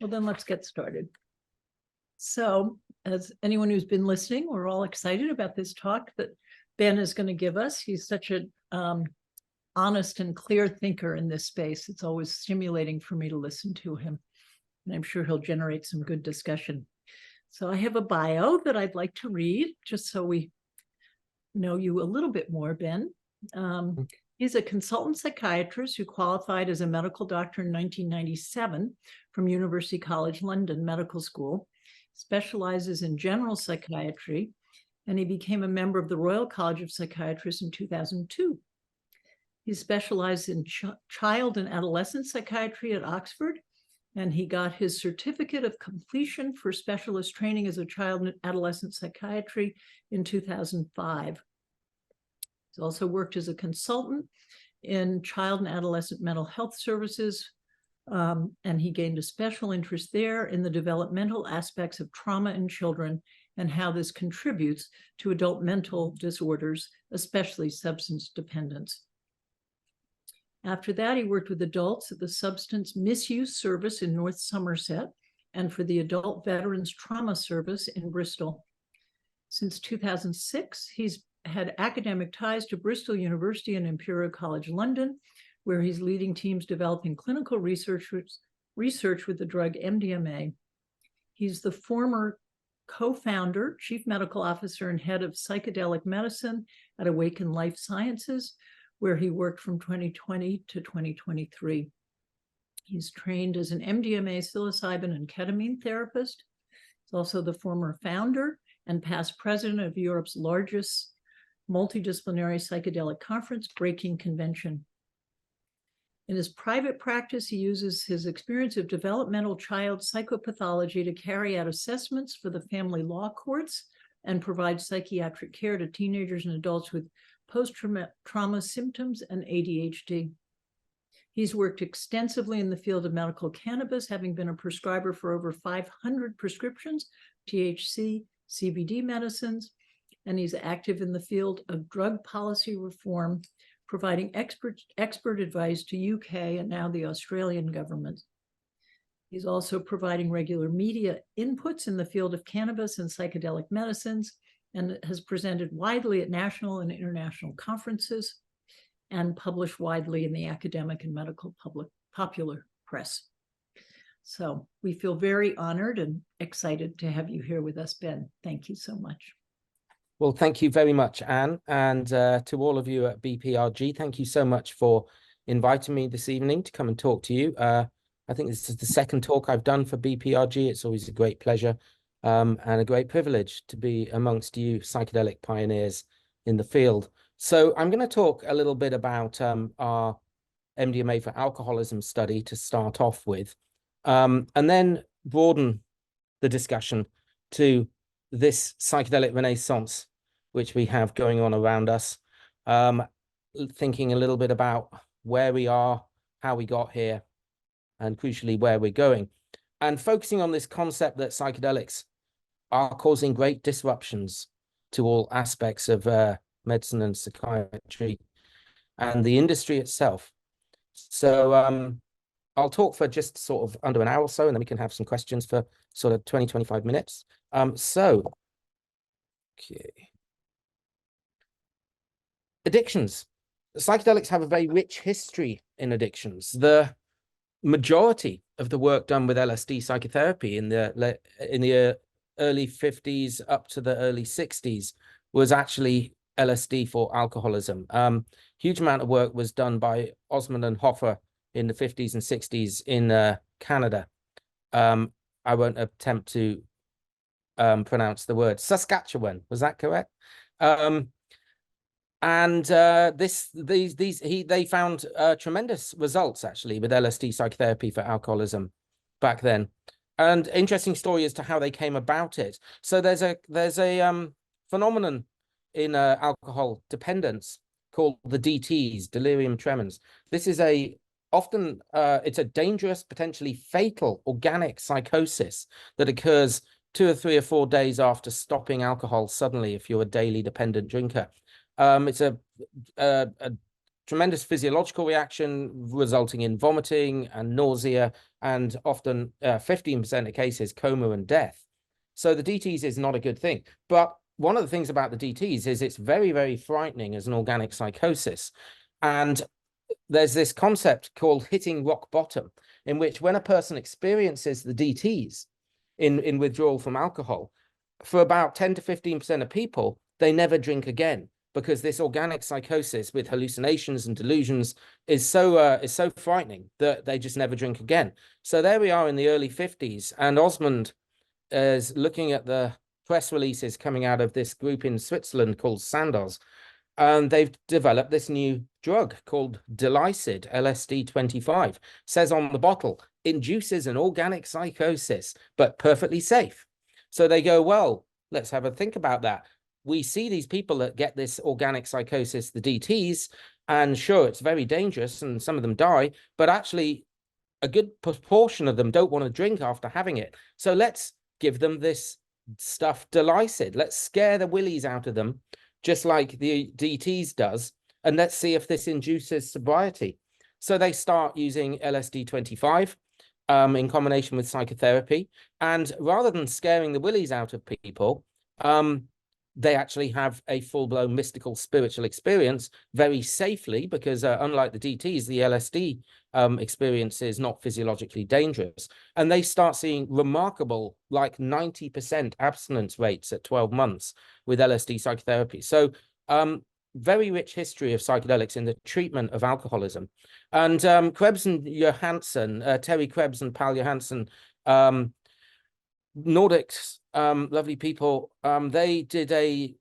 Well, then let's get started. So, as anyone who's been listening, we're all excited about this talk that Ben is going to give us. He's such an honest and clear thinker in this space. It's always stimulating for me to listen to him, and I'm sure he'll generate some good discussion. So I have a bio that I'd like to read, just so we know you a little bit more, Ben. He's a consultant psychiatrist who qualified as a medical doctor in 1997 from University College London Medical School, specializes in general psychiatry, and he became a member of the Royal College of Psychiatrists in 2002. He specialized in child and adolescent psychiatry at Oxford, and he got his certificate of completion for specialist training as a child and adolescent psychiatry in 2005. He's also worked as a consultant in child and adolescent mental health services, and he gained a special interest there in the developmental aspects of trauma in children and how this contributes to adult mental disorders, especially substance dependence. After that, he worked with adults at the Substance Misuse Service in North Somerset and for the Adult Veterans Trauma Service in Bristol. Since 2006, he's had academic ties to Bristol University and Imperial College London, where he's leading teams developing clinical research with the drug MDMA. He's the former co-founder, chief medical officer, and head of psychedelic medicine at Awaken Life Sciences, where he worked from 2020 to 2023. He's trained as an MDMA, psilocybin, and ketamine therapist. He's also the former founder and past president of Europe's largest multidisciplinary psychedelic conference, Breaking Convention. In his private practice, he uses his experience of developmental child psychopathology to carry out assessments for the family law courts and provide psychiatric care to teenagers and adults with post-trauma symptoms and ADHD. He's worked extensively in the field of medical cannabis, having been a prescriber for over 500 prescriptions, THC, CBD medicines, and he's active in the field of drug policy reform, providing expert advice to UK and now the Australian government. He's also providing regular media inputs in the field of cannabis and psychedelic medicines, and has presented widely at national and international conferences and published widely in the academic and medical popular press. So we feel very honored and excited to have you here with us, Ben. Thank you so much. Well, thank you very much, Anne, and to all of you at BPRG, thank you so much for inviting me this evening to come and talk to you. I think this is the second talk I've done for BPRG. It's always a great pleasure and a great privilege to be amongst you psychedelic pioneers in the field. So I'm going to talk a little bit about our MDMA for alcoholism study to start off with, and then broaden the discussion to this psychedelic renaissance which we have going on around us, thinking a little bit about where we are, how we got here, and crucially, where we're going, and focusing on this concept that psychedelics are causing great disruptions to all aspects of medicine and psychiatry and the industry itself. So I'll talk for just sort of under an hour or so, and then we can have some questions for sort of 20, 25 minutes. Okay. Addictions. Psychedelics have a very rich history in addictions. The majority of the work done with LSD psychotherapy in the early 50s up to the early 60s was actually LSD for alcoholism. Huge amount of work was done by Osmond and Hoffer in the 50s and 60s in Canada. I won't attempt to pronounce the word. Saskatchewan, was that correct? They found tremendous results actually with LSD psychotherapy for alcoholism back then. And interesting story as to how they came about it. So there's a phenomenon in alcohol dependence called the DTs, delirium tremens. This is often it's a dangerous, potentially fatal organic psychosis that occurs 2 or 3 or 4 days after stopping alcohol suddenly if you're a daily dependent drinker. It's a tremendous physiological reaction resulting in vomiting and nausea and often 15% of cases, coma and death. So the DTs is not a good thing. But one of the things about the DTs is it's very, very frightening as an organic psychosis. And there's this concept called hitting rock bottom, in which when a person experiences the DTs in withdrawal from alcohol, for about 10 to 15% of people, they never drink again, because this organic psychosis with hallucinations and delusions is so frightening that they just never drink again. So there we are in the early 50s, and Osmond is looking at the press releases coming out of this group in Switzerland called Sandoz, and they've developed this new drug called Delicid, LSD-25. Says on the bottle, induces an organic psychosis, but perfectly safe. So they go, well, let's have a think about that. We see these people that get this organic psychosis, the DTs, and sure, it's very dangerous and some of them die, but actually a good proportion of them don't want to drink after having it. So let's give them this stuff Delicid. Let's scare the willies out of them, just like the DTs does, and let's see if this induces sobriety. So they start using LSD-25 in combination with psychotherapy, and rather than scaring the willies out of people, they actually have a full-blown mystical spiritual experience very safely, because unlike the DTs, the LSD experience is not physiologically dangerous. And they start seeing remarkable, like 90% abstinence rates at 12 months with LSD psychotherapy. So very rich history of psychedelics in the treatment of alcoholism. And Krebs and Johansson, Terry Krebs and Pal Johansson, Nordics, lovely people, they did a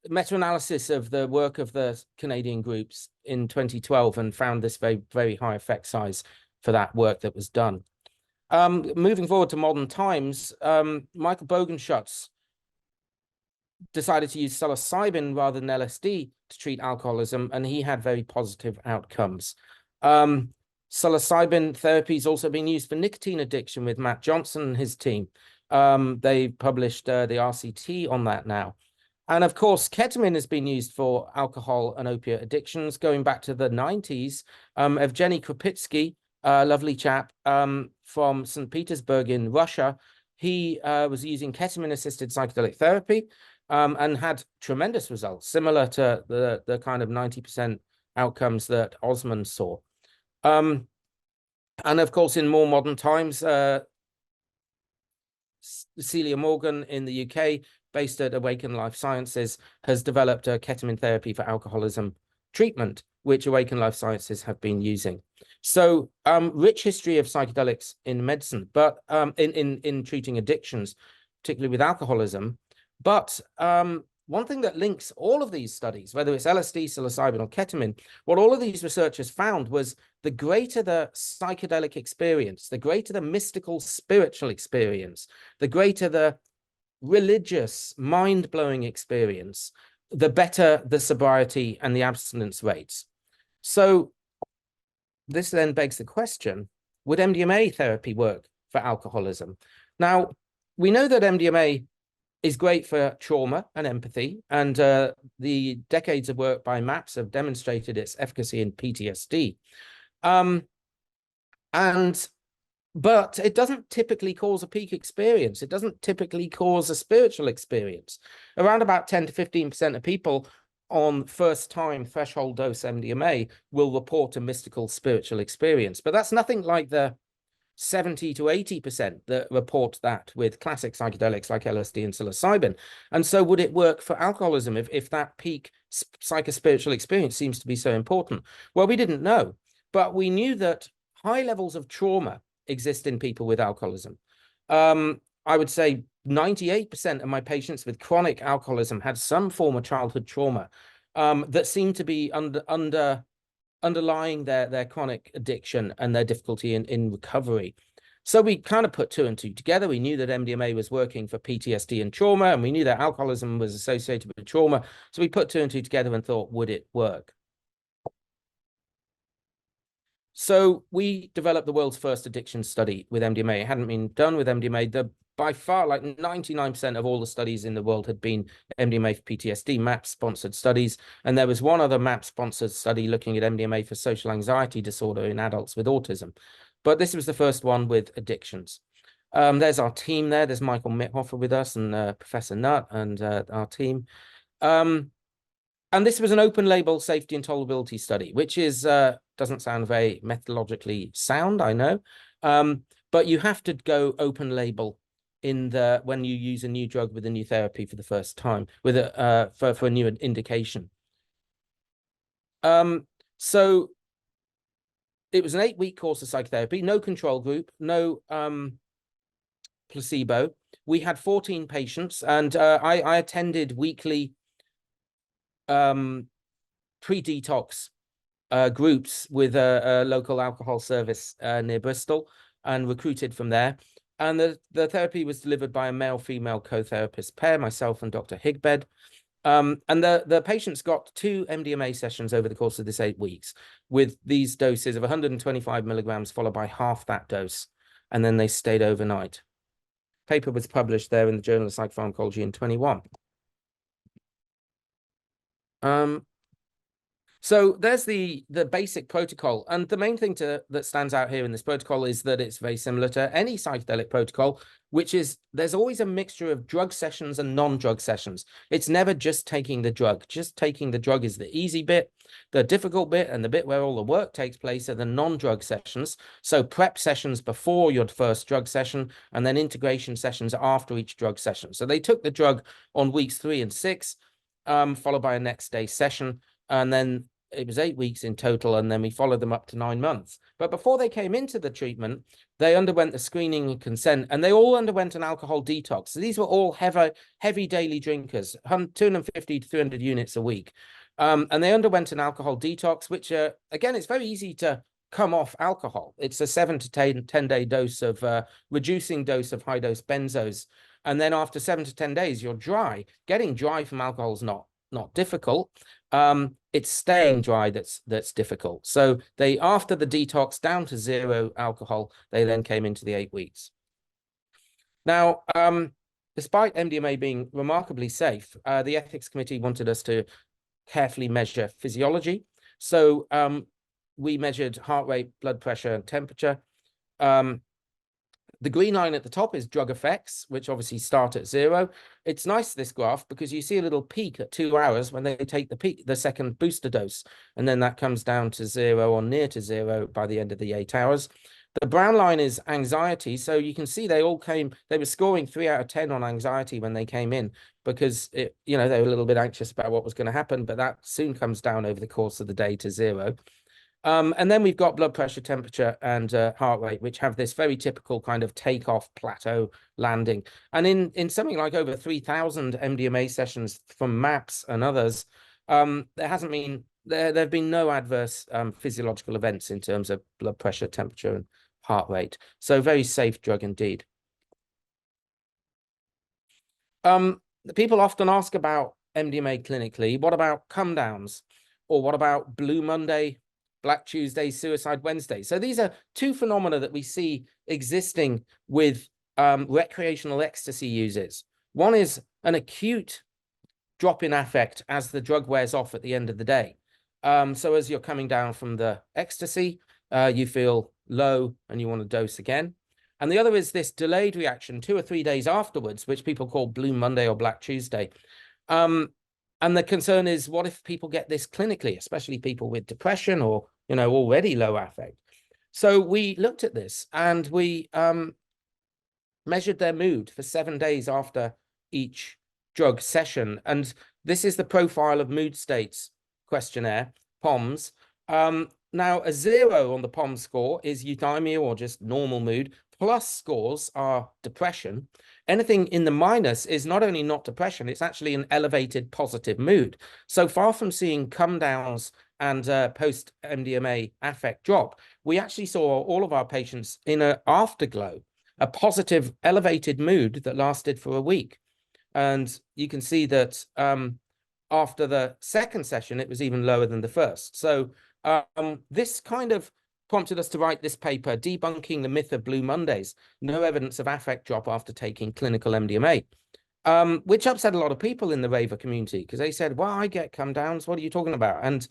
meta-analysis of the work of the Canadian groups in 2012 and found this very, very high effect size for that work that was done. Moving forward to modern times, Michael Bogenschutz decided to use psilocybin rather than LSD to treat alcoholism, and he had very positive outcomes. Psilocybin therapy has also been used for nicotine addiction with Matt Johnson and his team. They published the RCT on that now. And of course, ketamine has been used for alcohol and opiate addictions going back to the 90s. Evgeny Krupitsky, a lovely chap from St. Petersburg in Russia, he was using ketamine-assisted psychedelic therapy and had tremendous results, similar to the kind of 90% outcomes that Osmond saw. And of course, in more modern times, Celia Morgan in the UK, based at Awaken Life Sciences, has developed a ketamine therapy for alcoholism treatment, which Awaken Life Sciences have been using. So rich history of psychedelics in medicine, but in treating addictions, particularly with alcoholism. But one thing that links all of these studies, whether it's LSD, psilocybin, or ketamine, what all of these researchers found was the greater the psychedelic experience, the greater the mystical spiritual experience, the greater the religious, mind-blowing experience, the better the sobriety and the abstinence rates. So this then begs the question, would MDMA therapy work for alcoholism? Now, we know that MDMA is great for trauma and empathy, and the decades of work by MAPS have demonstrated its efficacy in PTSD. But it doesn't typically cause a peak experience. It doesn't typically cause a spiritual experience. Around about 10 to 15% of people on first-time threshold dose MDMA will report a mystical spiritual experience. But that's nothing like the 70 to 80% that report that with classic psychedelics like LSD and psilocybin. And so would it work for alcoholism if that peak psychospiritual experience seems to be so important? Well, we didn't know, but we knew that high levels of trauma exist in people with alcoholism. I would say 98% of my patients with chronic alcoholism had some form of childhood trauma that seemed to be underlying their chronic addiction and their difficulty in recovery. So we kind of put two and two together. We knew that MDMA was working for PTSD and trauma, and we knew that alcoholism was associated with trauma. So we put two and two together and thought, would it work? So we developed the world's first addiction study with MDMA. It hadn't been done with MDMA. By far, like 99% of all the studies in the world had been MDMA for PTSD, MAPS-sponsored studies. And there was one other MAPS-sponsored study looking at MDMA for social anxiety disorder in adults with autism. but this was the first one with addictions. There's our team there. There's Michael Mithofer with us and Professor Nutt and our team. And this was an open label safety and tolerability study, which is doesn't sound very methodologically sound, I know. But you have to go open label when you use a new drug with a new therapy for the first time with for a new indication. So it was an 8-week course of psychotherapy, no control group, no placebo. We had 14 patients, and I attended weekly pre-detox groups with a local alcohol service near Bristol, and recruited from there. And the therapy was delivered by a male-female co-therapist pair, myself and Dr. Higbed. And the patients got 2 MDMA sessions over the course of this 8 weeks with these doses of 125 milligrams followed by half that dose. And then they stayed overnight. Paper was published there in the Journal of Psychopharmacology in 21. So there's the basic protocol. And the main thing that stands out here in this protocol is that it's very similar to any psychedelic protocol, which is there's always a mixture of drug sessions and non-drug sessions. It's never just taking the drug. Just taking the drug is the easy bit. The difficult bit and the bit where all the work takes place are the non-drug sessions. So prep sessions before your first drug session and then integration sessions after each drug session. So they took the drug on weeks 3 and 6, followed by a next day session. And then it was 8 weeks in total, and then we followed them up to 9 months. But before they came into the treatment, they underwent the screening and consent, and they all underwent an alcohol detox. So these were all heavy daily drinkers, 250 to 300 units a week. And they underwent an alcohol detox, which, again, it's very easy to come off alcohol. It's a 7 to 10 day dose of reducing dose of high dose benzos. And then after 7 to 10 days, you're dry. Getting dry from alcohol is not difficult. It's staying dry that's difficult. So they, after the detox down to 0 alcohol, they then came into the 8 weeks. Now, despite MDMA being remarkably safe, the ethics committee wanted us to carefully measure physiology. So we measured heart rate, blood pressure, and temperature. The green line at the top is drug effects, which obviously start at 0. It's nice, this graph, because you see a little peak at 2 hours when they take the second booster dose, and then that comes down to 0 or near to 0 by the end of the 8 hours. The brown line is anxiety. So you can see they were scoring 3 out of 10 on anxiety when they came in, because they were a little bit anxious about what was going to happen, but that soon comes down over the course of the day to 0. And then we've got blood pressure, temperature, and heart rate, which have this very typical kind of takeoff, plateau, landing. And in something like over 3,000 MDMA sessions from MAPS and others, there have been no adverse physiological events in terms of blood pressure, temperature, and heart rate. So very safe drug indeed. People often ask about MDMA clinically. What about come downs? Or what about Blue Monday, Black Tuesday, Suicide Wednesday? So these are 2 phenomena that we see existing with recreational ecstasy users. One is an acute drop in affect as the drug wears off at the end of the day. So as you're coming down from the ecstasy, you feel low and you want to dose again. And the other is this delayed reaction 2 or 3 days afterwards, which people call Blue Monday or Black Tuesday. And the concern is, what if people get this clinically, especially people with depression or already low affect? So we looked at this and we measured their mood for 7 days after each drug session. And this is the profile of mood states questionnaire, POMS. Now, a 0 on the POMS score is euthymia or just normal mood. Plus scores are depression. Anything in the minus is not only not depression, it's actually an elevated positive mood. So far from seeing come downs and post-MDMA affect drop, we actually saw all of our patients in an afterglow, a positive elevated mood that lasted for a week. And you can see that after the second session, it was even lower than the first. So this kind of prompted us to write this paper, debunking the myth of Blue Mondays, no evidence of affect drop after taking clinical MDMA, which upset a lot of people in the raver community, because they said, well, I get come downs, what are you talking about? And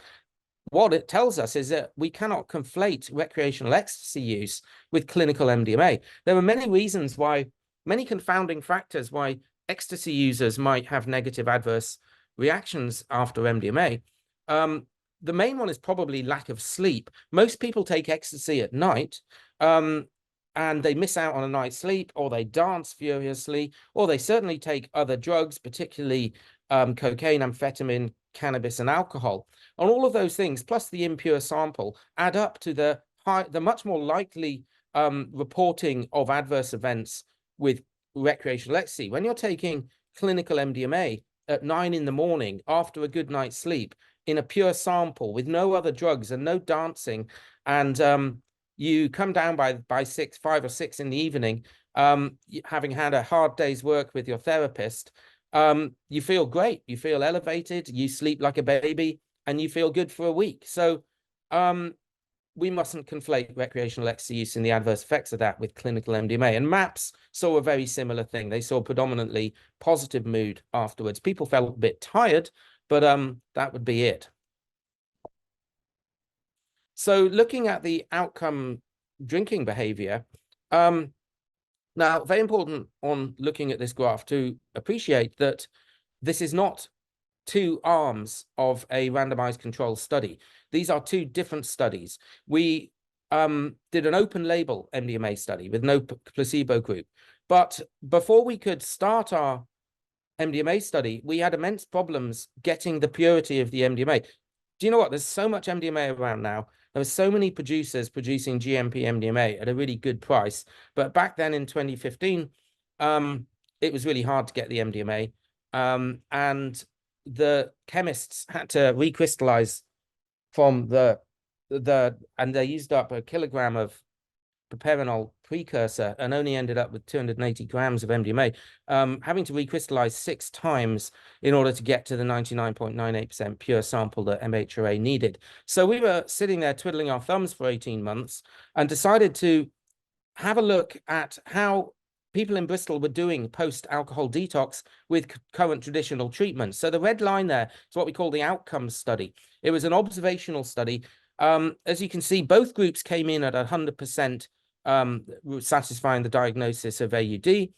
what it tells us is that we cannot conflate recreational ecstasy use with clinical MDMA. There are many reasons why, many confounding factors why ecstasy users might have negative adverse reactions after MDMA. The main one is probably lack of sleep. Most people take ecstasy at night, and they miss out on a night's sleep, or they dance furiously, or they certainly take other drugs, particularly cocaine, amphetamine, cannabis, and alcohol. And all of those things, plus the impure sample, add up to the much more likely reporting of adverse events with recreational ecstasy. When you're taking clinical MDMA at 9 in the morning after a good night's sleep in a pure sample with no other drugs and no dancing, and you come down by 5 or 6 in the evening, having had a hard day's work with your therapist, you feel great, you feel elevated, you sleep like a baby, and you feel good for a week. So we mustn't conflate recreational ecstasy use and the adverse effects of that with clinical MDMA. And MAPS saw a very similar thing. They saw predominantly positive mood afterwards. People felt a bit tired, but that would be it. So looking at the outcome drinking behavior, now very important on looking at this graph to appreciate that this is not 2 arms of a randomized control study. These are 2 different studies. We did an open label MDMA study with no placebo group. But before we could start our MDMA study, we had immense problems getting the purity of the MDMA. Do you know what? There's so much MDMA around now. There were so many producers producing GMP MDMA at a really good price. But back then in 2015, it was really hard to get the MDMA. And the chemists had to recrystallize from and they used up 1 kilogram of properenol precursor and only ended up with 280 grams of MDMA, having to recrystallize 6 times in order to get to the 99.98% pure sample that MHRA needed. So we were sitting there twiddling our thumbs for 18 months and decided to have a look at how people in Bristol were doing post-alcohol detox with current traditional treatments. So the red line there is what we call the outcomes study. It was an observational study. As you can see, both groups came in at 100% satisfying the diagnosis of AUD.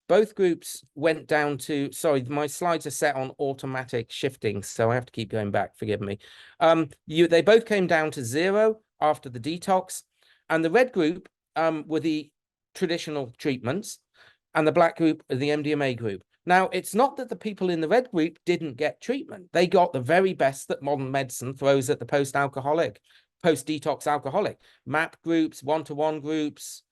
Both groups went down to, sorry, my slides are set on automatic shifting, so I have to keep going back, forgive me. They both came down to 0 after the detox, and the red group were the traditional treatments, and the black group are the MDMA group. Now, it's not that the people in the red group didn't get treatment. They got the very best that modern medicine throws at the post-alcoholic, post-detox alcoholic. MAP groups, one-to-one groups,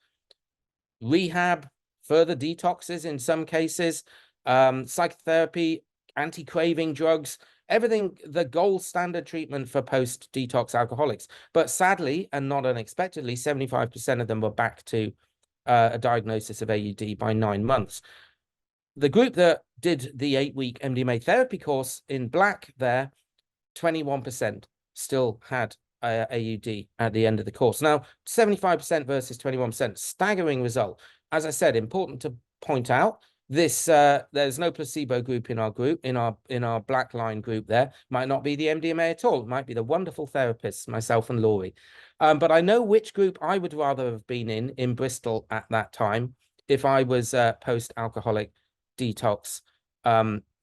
rehab, further detoxes in some cases, psychotherapy, anti-craving drugs, everything, the gold standard treatment for post-detox alcoholics. But sadly, and not unexpectedly, 75% of them were back to a diagnosis of AUD by 9 months. The group that did the 8-week MDMA therapy course in black there, 21% still had AUD at the end of the course. Now, 75% versus 21%, staggering result. As I said, important to point out, this there's no placebo group in our black line group there. Might not be the MDMA at all. It might be the wonderful therapists, myself and Laurie. But I know which group I would rather have been in Bristol at that time if I was post-alcoholic detox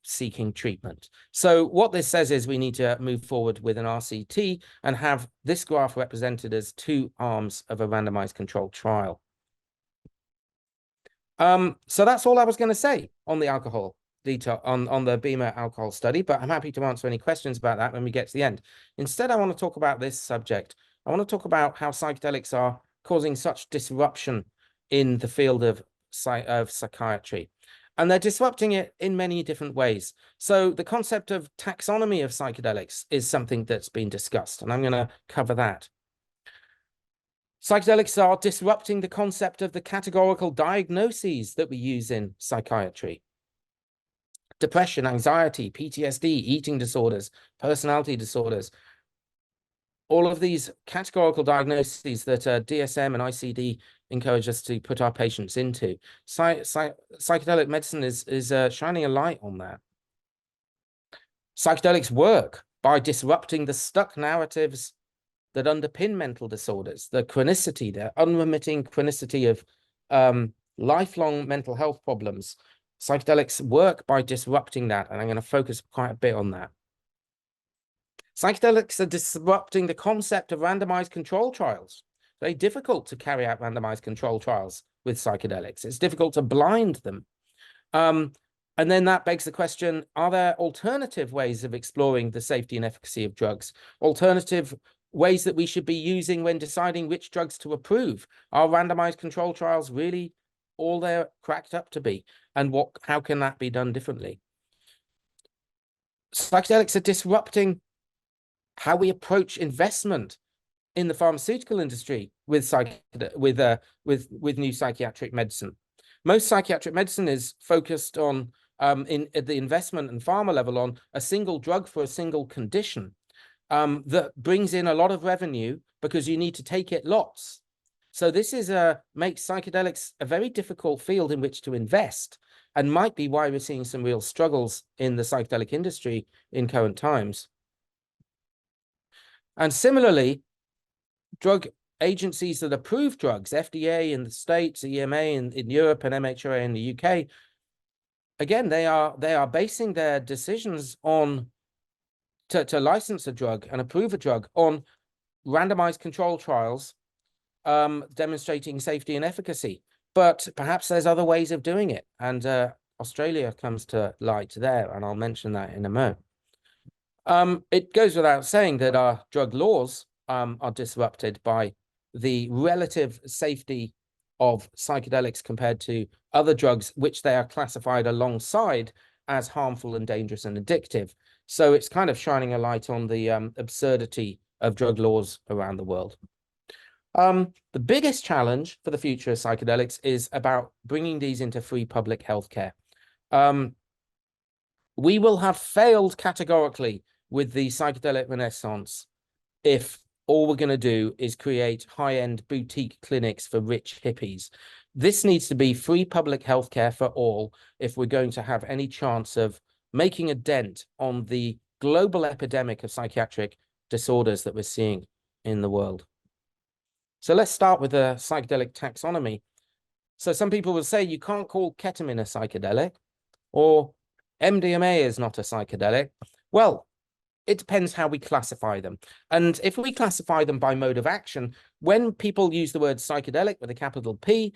seeking treatment. So what this says is we need to move forward with an RCT and have this graph represented as 2 arms of a randomized controlled trial. So that's all I was going to say on the alcohol detail on the BEMA alcohol study, but I'm happy to answer any questions about that when we get to the end. Instead, I want to talk about this subject. I want to talk about how psychedelics are causing such disruption in the field of psychiatry. And they're disrupting it in many different ways. So the concept of taxonomy of psychedelics is something that's been discussed, and I'm going to cover that. Psychedelics are disrupting the concept of the categorical diagnoses that we use in psychiatry. Depression, anxiety, PTSD, eating disorders, personality disorders. All of these categorical diagnoses that DSM and ICD encourage us to put our patients into. Psychedelic medicine is shining a light on that. Psychedelics work. by disrupting the stuck narratives that underpin mental disorders, the chronicity, the unremitting chronicity of lifelong mental health problems. Psychedelics work by disrupting that, and I'm going to focus quite a bit on that. Psychedelics are disrupting the concept of randomized control trials. Very difficult to carry out randomized control trials with psychedelics. It's difficult to blind them. And then that begs the question, are there alternative ways of exploring the safety and efficacy of drugs? Alternative ways that we should be using when deciding which drugs to approve? Are randomized control trials really all they're cracked up to be? And how can that be done differently? Psychedelics are disrupting how we approach investment in the pharmaceutical industry with new psychiatric medicine. Most psychiatric medicine is focused on at the investment and pharma level on a single drug for a single condition that brings in a lot of revenue because you need to take it lots. So this makes psychedelics a very difficult field in which to invest, and might be why we're seeing some real struggles in the psychedelic industry in current times. And similarly, drug agencies that approve drugs, FDA in the States, EMA in Europe, and MHRA in the UK, again, they are basing their decisions on to license a drug and approve a drug on randomized control trials demonstrating safety and efficacy. But perhaps there's other ways of doing it, and Australia comes to light there, and I'll mention that in a moment. It goes without saying that our drug laws are disrupted by the relative safety of psychedelics compared to other drugs, which they are classified alongside as harmful and dangerous and addictive. So it's kind of shining a light on the absurdity of drug laws around the world. The biggest challenge for the future of psychedelics is about bringing these into free public healthcare. We will have failed categorically with the psychedelic renaissance if all we're going to do is create high-end boutique clinics for rich hippies. This needs to be free public healthcare for all if we're going to have any chance of making a dent on the global epidemic of psychiatric disorders that we're seeing in the world. So let's start with the psychedelic taxonomy. So some people will say you can't call ketamine a psychedelic, or MDMA is not a psychedelic. Well, it depends how we classify them. And if we classify them by mode of action, when people use the word psychedelic with a capital P,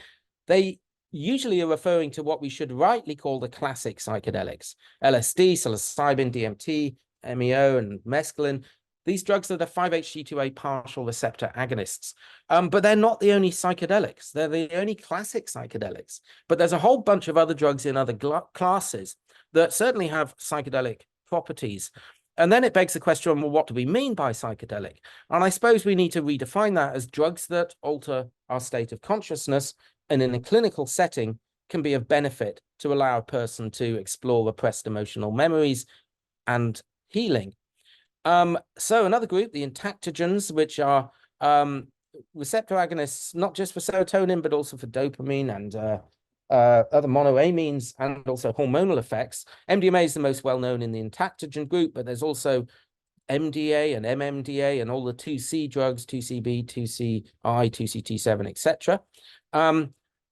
they usually are referring to what we should rightly call the classic psychedelics: LSD, psilocybin, DMT, MEO, and mescaline. These drugs are the 5-HT2A partial receptor agonists. But they're not the only psychedelics. They're the only classic psychedelics. But there's a whole bunch of other drugs in other classes that certainly have psychedelic properties. And then it begs the question, well, what do we mean by psychedelic? And I suppose we need to redefine that as drugs that alter our state of consciousness and in a clinical setting can be of benefit to allow a person to explore repressed emotional memories and healing. So another group, the entactogens, which are receptor agonists, not just for serotonin, but also for dopamine and other monoamines and also hormonal effects. MDMA is the most well-known in the entactogen group, but there's also MDA and MMDA and all the 2C drugs, 2CB, 2CI, 2CT7, etc.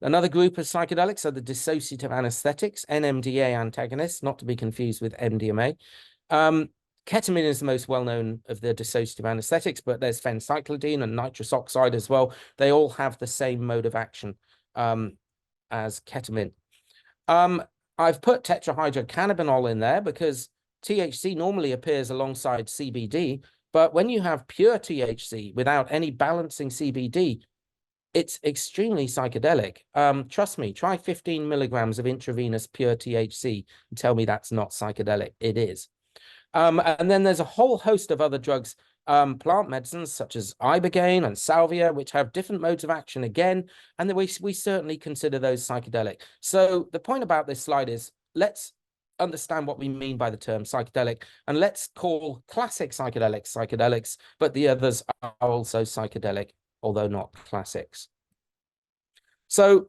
Another group of psychedelics are the dissociative anesthetics, NMDA antagonists, not to be confused with MDMA. Ketamine is the most well-known of the dissociative anesthetics, but there's phencyclidine and nitrous oxide as well. They all have the same mode of action as ketamine. I've put tetrahydrocannabinol in there because THC normally appears alongside CBD, but when you have pure THC without any balancing CBD, it's extremely psychedelic. Trust me, try 15 milligrams of intravenous pure THC and tell me that's not psychedelic. It is. And then there's a whole host of other drugs, plant medicines such as ibogaine and salvia, which have different modes of action again, and then we certainly consider those psychedelic. So the point about this slide is let's understand what we mean by the term psychedelic, and let's call classic psychedelics, but the others are also psychedelic, although not classics. So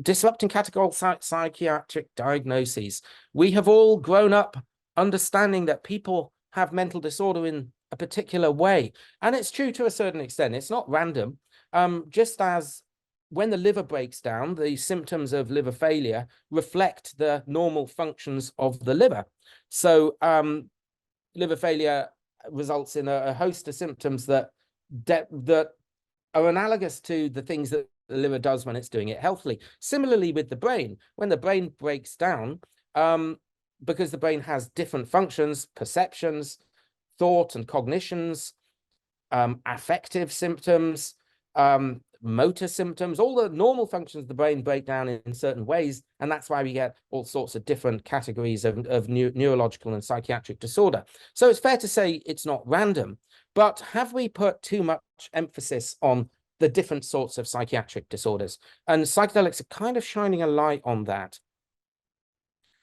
disrupting categorical psychiatric diagnoses. We have all grown up understanding that people have mental disorder in a particular way. And it's true to a certain extent. It's not random. Just as when the liver breaks down, the symptoms of liver failure reflect the normal functions of the liver. So liver failure results in a host of symptoms that are analogous to the things that the liver does when it's doing it healthily. Similarly with the brain, when the brain breaks down, because the brain has different functions, perceptions, thought and cognitions, affective symptoms, motor symptoms, all the normal functions of the brain break down in certain ways. And that's why we get all sorts of different categories of neurological and psychiatric disorder. So it's fair to say it's not random, but have we put too much emphasis on the different sorts of psychiatric disorders? And psychedelics are kind of shining a light on that.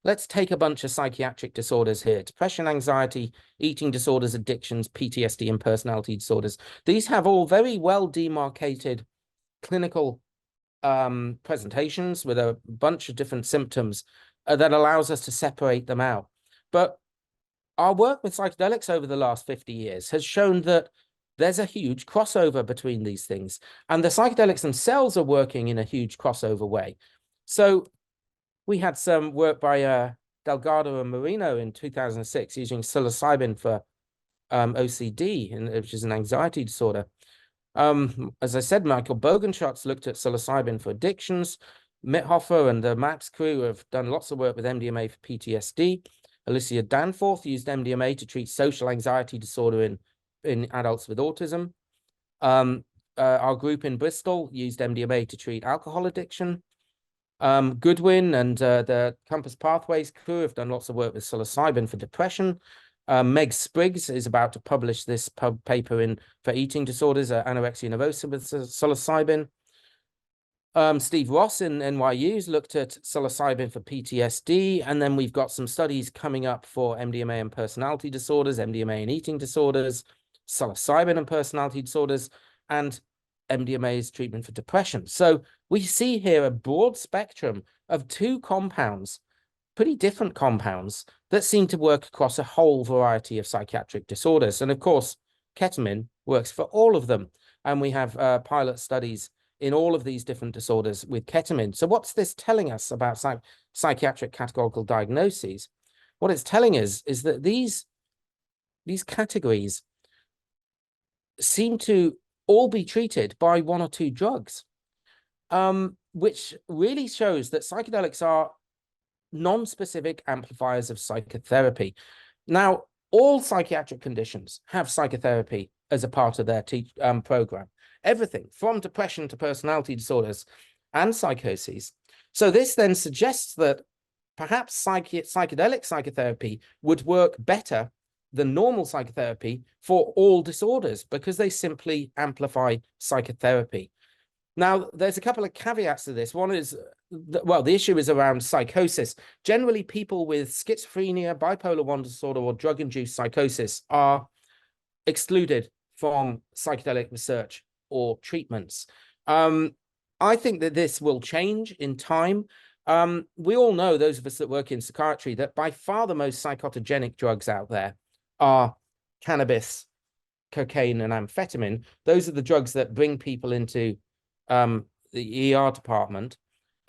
Let's take a bunch of psychiatric disorders here: depression, anxiety, eating disorders, addictions, PTSD, and personality disorders. These have all very well demarcated clinical presentations with a bunch of different symptoms that allows us to separate them out. But our work with psychedelics over the last 50 years has shown that there's a huge crossover between these things, and the psychedelics themselves are working in a huge crossover way. So we had some work by Delgado and Marino in 2006 using psilocybin for OCD, which is an anxiety disorder. As I said, Michael Bogenschutz looked at psilocybin for addictions. Mithofer and the MAPS crew have done lots of work with MDMA for PTSD. Alicia Danforth used MDMA to treat social anxiety disorder in adults with autism. Our group in Bristol used MDMA to treat alcohol addiction. Goodwin and the Compass Pathways crew have done lots of work with psilocybin for depression. Meg Spriggs is about to publish this paper for eating disorders, anorexia nervosa with psilocybin. Steve Ross in NYU's looked at psilocybin for PTSD, and then we've got some studies coming up for MDMA and personality disorders, MDMA and eating disorders, psilocybin and personality disorders, and MDMA's treatment for depression. So we see here a broad spectrum of two compounds, pretty different compounds, that seem to work across a whole variety of psychiatric disorders. And of course, ketamine works for all of them. And we have pilot studies in all of these different disorders with ketamine. So what's this telling us about psychiatric categorical diagnoses? What it's telling us is that these categories seem to all be treated by one or two drugs, which really shows that psychedelics are non-specific amplifiers of psychotherapy. Now, all psychiatric conditions have psychotherapy as a part of their program. Everything from depression to personality disorders and psychoses. So this then suggests that perhaps psychedelic psychotherapy would work better than normal psychotherapy for all disorders because they simply amplify psychotherapy. Now, there's a couple of caveats to this. One is, well, the issue is around psychosis. Generally, people with schizophrenia, bipolar 1 disorder, or drug-induced psychosis are excluded from psychedelic research or treatments. I think that this will change in time. We all know, those of us that work in psychiatry, that by far the most psychotogenic drugs out there are cannabis, cocaine, and amphetamine. Those are the drugs that bring people into the ER department,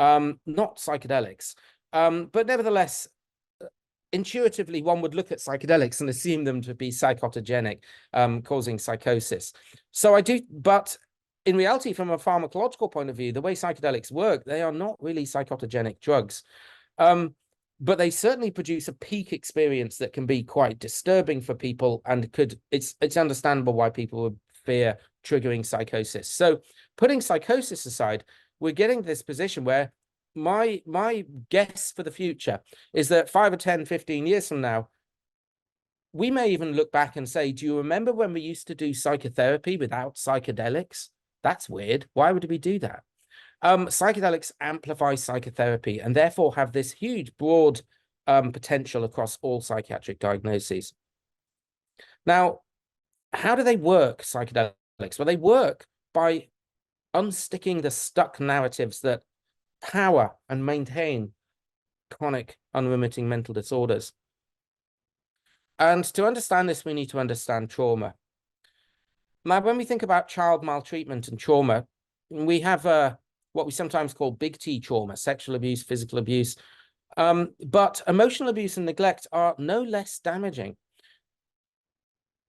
not psychedelics. But nevertheless, intuitively, one would look at psychedelics and assume them to be psychotogenic, causing psychosis. So but in reality, from a pharmacological point of view, the way psychedelics work, they are not really psychotogenic drugs. But they certainly produce a peak experience that can be quite disturbing for people, and it's understandable why people would fear triggering psychosis. So putting psychosis aside, we're getting this position where my guess for the future is that 5 or 10, 15 years from now, we may even look back and say, do you remember when we used to do psychotherapy without psychedelics? That's weird. Why would we do that? Psychedelics amplify psychotherapy and therefore have this huge, broad potential across all psychiatric diagnoses. Now, how do they work, psychedelics? Well, they work by unsticking the stuck narratives that power and maintain chronic, unremitting mental disorders. And to understand this, we need to understand trauma. Now, when we think about child maltreatment and trauma, we have what we sometimes call big T trauma, sexual abuse, physical abuse. But emotional abuse and neglect are no less damaging.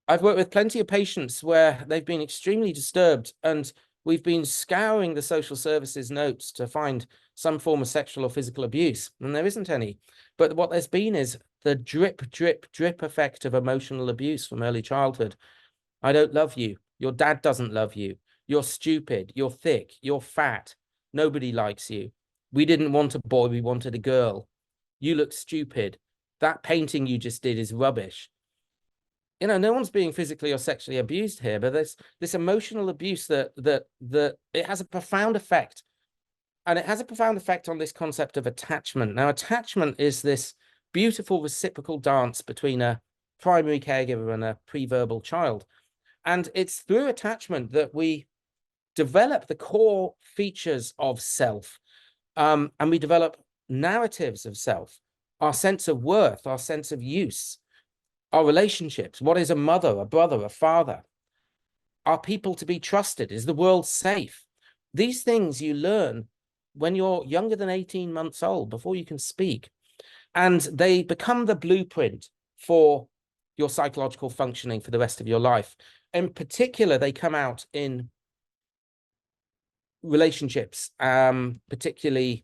I've worked with plenty of patients where they've been extremely disturbed, and we've been scouring the social services notes to find some form of sexual or physical abuse, and there isn't any. But what there's been is the drip, drip, drip effect of emotional abuse from early childhood. I don't love you. Your dad doesn't love you. You're stupid. You're thick. You're fat. Nobody likes you. We didn't want a boy. We wanted a girl. You look stupid. That painting you just did is rubbish. You know, no one's being physically or sexually abused here, but there's this emotional abuse that it has a profound effect. And it has a profound effect on this concept of attachment. Now, attachment is this beautiful reciprocal dance between a primary caregiver and a pre-verbal child. And it's through attachment that we develop the core features of self. And we develop narratives of self, our sense of worth, our sense of use, our relationships. What is a mother, a brother, a father? Are people to be trusted? Is the world safe? These things you learn when you're younger than 18 months old, before you can speak. And they become the blueprint for your psychological functioning for the rest of your life. In particular, they come out in relationships, particularly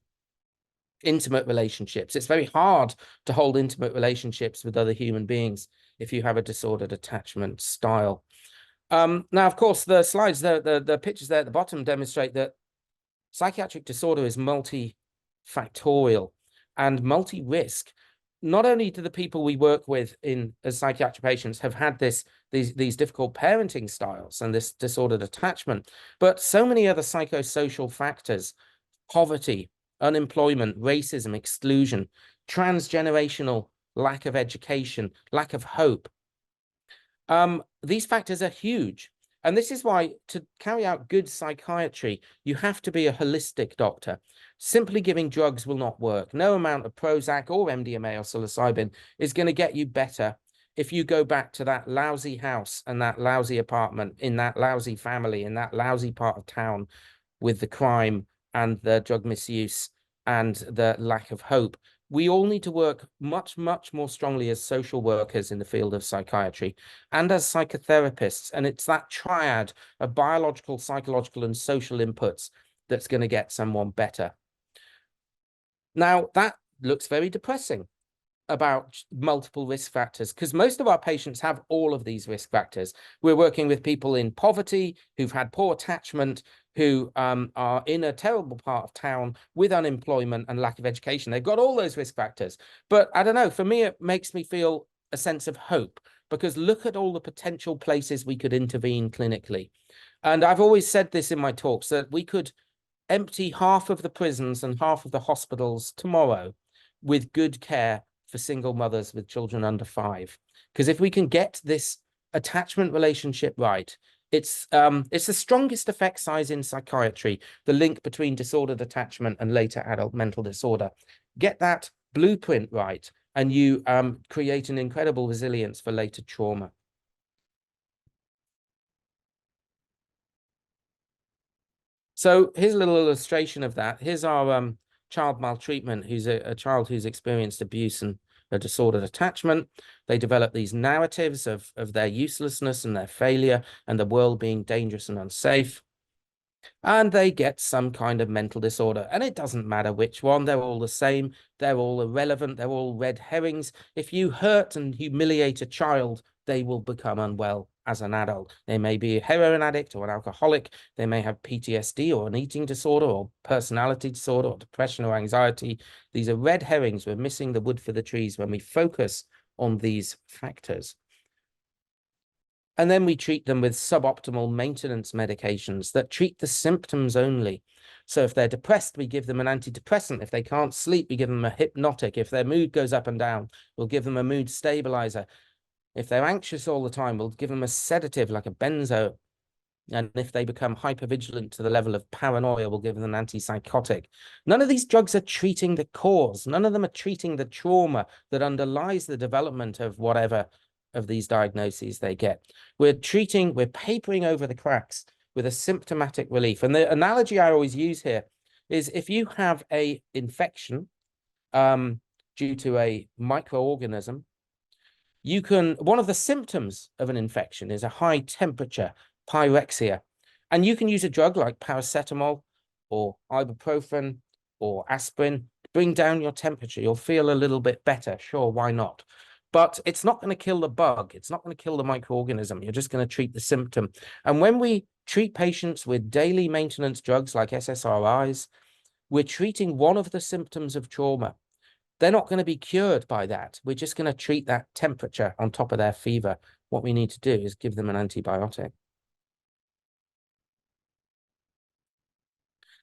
intimate relationships. It's very hard to hold intimate relationships with other human beings if you have a disordered attachment style. Now, of course, the slides, the pictures there at the bottom demonstrate that psychiatric disorder is multifactorial and multi-risk. Not only do the people we work with as psychiatric patients have had these difficult parenting styles and this disordered attachment, but so many other psychosocial factors, poverty, unemployment, racism, exclusion, transgenerational lack of education, lack of hope. These factors are huge. And this is why to carry out good psychiatry, you have to be a holistic doctor. Simply giving drugs will not work. No amount of Prozac or MDMA or psilocybin is going to get you better if you go back to that lousy house and that lousy apartment in that lousy family in that lousy part of town with the crime and the drug misuse and the lack of hope. We all need to work much, much more strongly as social workers in the field of psychiatry and as psychotherapists. And it's that triad of biological, psychological, and social inputs that's going to get someone better. Now, that looks very depressing about multiple risk factors, because most of our patients have all of these risk factors. We're working with people in poverty who've had poor attachment, who are in a terrible part of town with unemployment and lack of education. They've got all those risk factors. But I don't know, for me, it makes me feel a sense of hope, because look at all the potential places we could intervene clinically. And I've always said this in my talks, that we could empty half of the prisons and half of the hospitals tomorrow with good care for single mothers with children under 5. Because if we can get this attachment relationship right, it's the strongest effect size in psychiatry, the link between disordered attachment and later adult mental disorder. Get that blueprint right, and you create an incredible resilience for later trauma. So here's a little illustration of that. Here's our child maltreatment, who's a child who's experienced abuse and a disordered attachment. They develop these narratives of their uselessness and their failure and the world being dangerous and unsafe. And they get some kind of mental disorder. And it doesn't matter which one, they're all the same. They're all irrelevant. They're all red herrings. If you hurt and humiliate a child, they will become unwell as an adult. They may be a heroin addict or an alcoholic. They may have PTSD or an eating disorder or personality disorder or depression or anxiety. These are red herrings. We're missing the wood for the trees when we focus on these factors. And then we treat them with suboptimal maintenance medications that treat the symptoms only. So if they're depressed, we give them an antidepressant. If they can't sleep, we give them a hypnotic. If their mood goes up and down, we'll give them a mood stabilizer. If they're anxious all the time, we'll give them a sedative like a benzo. And if they become hypervigilant to the level of paranoia, we'll give them an antipsychotic. None of these drugs are treating the cause. None of them are treating the trauma that underlies the development of whatever of these diagnoses they get. We're papering over the cracks with a symptomatic relief. And the analogy I always use here is if you have a infection due to a microorganism, one of the symptoms of an infection is a high temperature, pyrexia. And you can use a drug like paracetamol or ibuprofen or aspirin to bring down your temperature. You'll feel a little bit better. Sure, why not? But it's not going to kill the bug. It's not going to kill the microorganism. You're just going to treat the symptom. And when we treat patients with daily maintenance drugs like SSRIs, we're treating one of the symptoms of trauma. They're not going to be cured by that. We're just going to treat that temperature on top of their fever. What we need to do is give them an antibiotic.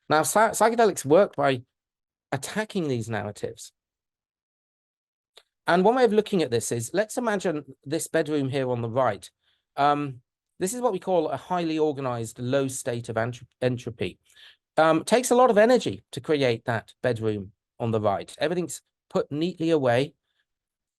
Now, psychedelics work by attacking these narratives. And one way of looking at this is, let's imagine this bedroom here on the right. This is what we call a highly organized low state of entropy. Takes a lot of energy to create that bedroom on the right. Everything's put neatly away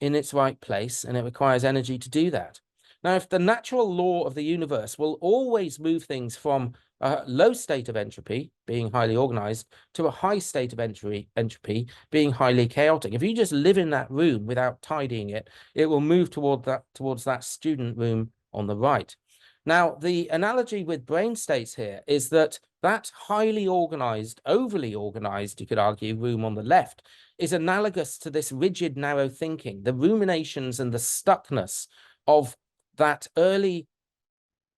in its right place, and it requires energy to do that. Now, if the natural law of the universe will always move things from a low state of entropy, being highly organized, to a high state of entropy, being highly chaotic. If you just live in that room without tidying it, it will move towards that student room on the right. Now, the analogy with brain states here is that highly organized, overly organized, you could argue, room on the left is analogous to this rigid, narrow thinking, the ruminations and the stuckness of that early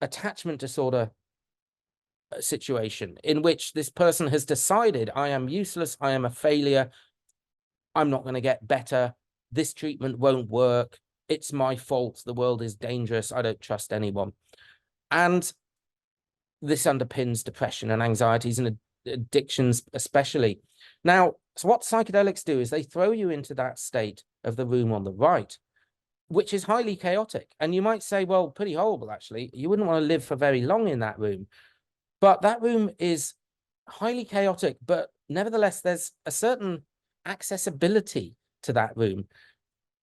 attachment disorder situation in which this person has decided, I am useless, I am a failure, I'm not going to get better, this treatment won't work, it's my fault, the world is dangerous, I don't trust anyone. And this underpins depression and anxieties and addictions especially. Now, so what psychedelics do is they throw you into that state of the room on the right, which is highly chaotic. And you might say, well, pretty horrible, actually. You wouldn't want to live for very long in that room. But that room is highly chaotic, but nevertheless, there's a certain accessibility to that room.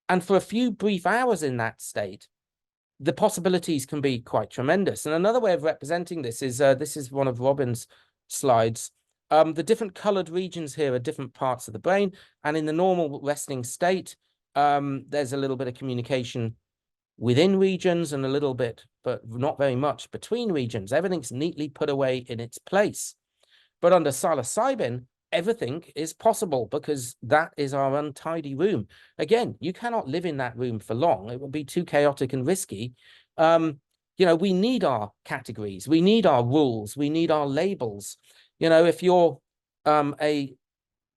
And for a few brief hours in that state, the possibilities can be quite tremendous. And another way of representing this is one of Robin's slides. The different colored regions here are different parts of the brain. And in the normal resting state, there's a little bit of communication within regions and a little bit, but not very much, between regions. Everything's neatly put away in its place. But under psilocybin, everything is possible because that is our untidy room. Again, you cannot live in that room for long. It would be too chaotic and risky. We need our categories. We need our rules. We need our labels. If you're a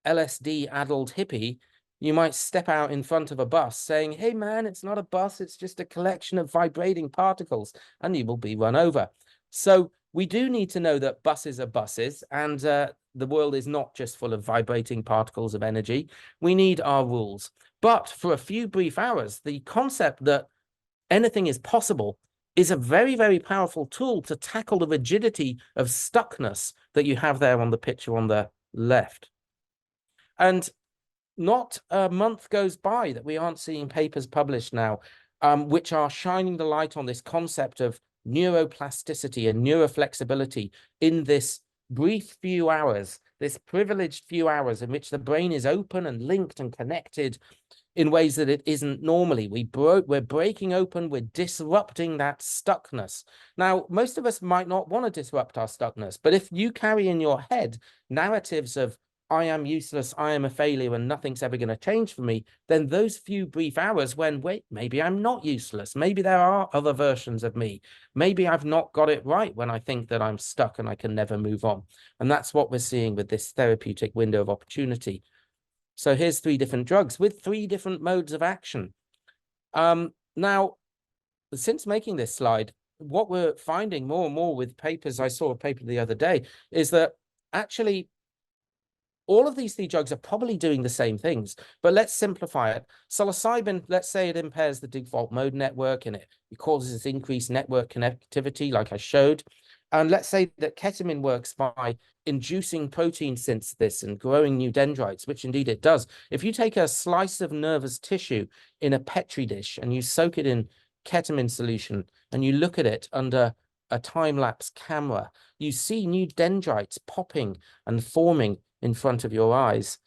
LSD addled hippie, you might step out in front of a bus saying, hey, man, it's not a bus. It's just a collection of vibrating particles, and you will be run over. So we do need to know that buses are buses, and the world is not just full of vibrating particles of energy. We need our rules. But for a few brief hours, the concept that anything is possible is a very, very powerful tool to tackle the rigidity of stuckness that you have there on the picture on the left. And not a month goes by that we aren't seeing papers published now, which are shining the light on this concept of neuroplasticity and neuroflexibility in this brief few hours, this privileged few hours in which the brain is open and linked and connected in ways that it isn't normally. We're breaking open, we're disrupting that stuckness. Now, most of us might not want to disrupt our stuckness, but if you carry in your head narratives of I am useless, I am a failure, and nothing's ever going to change for me, then those few brief hours when, wait, maybe I'm not useless. Maybe there are other versions of me. Maybe I've not got it right when I think that I'm stuck and I can never move on. And that's what we're seeing with this therapeutic window of opportunity. So here's 3 different drugs with 3 different modes of action. Now, since making this slide, what we're finding more and more with papers, I saw a paper the other day, is that actually all of these 3 drugs are probably doing the same things, but let's simplify it. Psilocybin, let's say it impairs the default mode network and it causes increased network connectivity, like I showed. And let's say that ketamine works by inducing protein synthesis and growing new dendrites, which indeed it does. If you take a slice of nervous tissue in a Petri dish and you soak it in ketamine solution and you look at it under a time-lapse camera, you see new dendrites popping and forming in front of your eyes.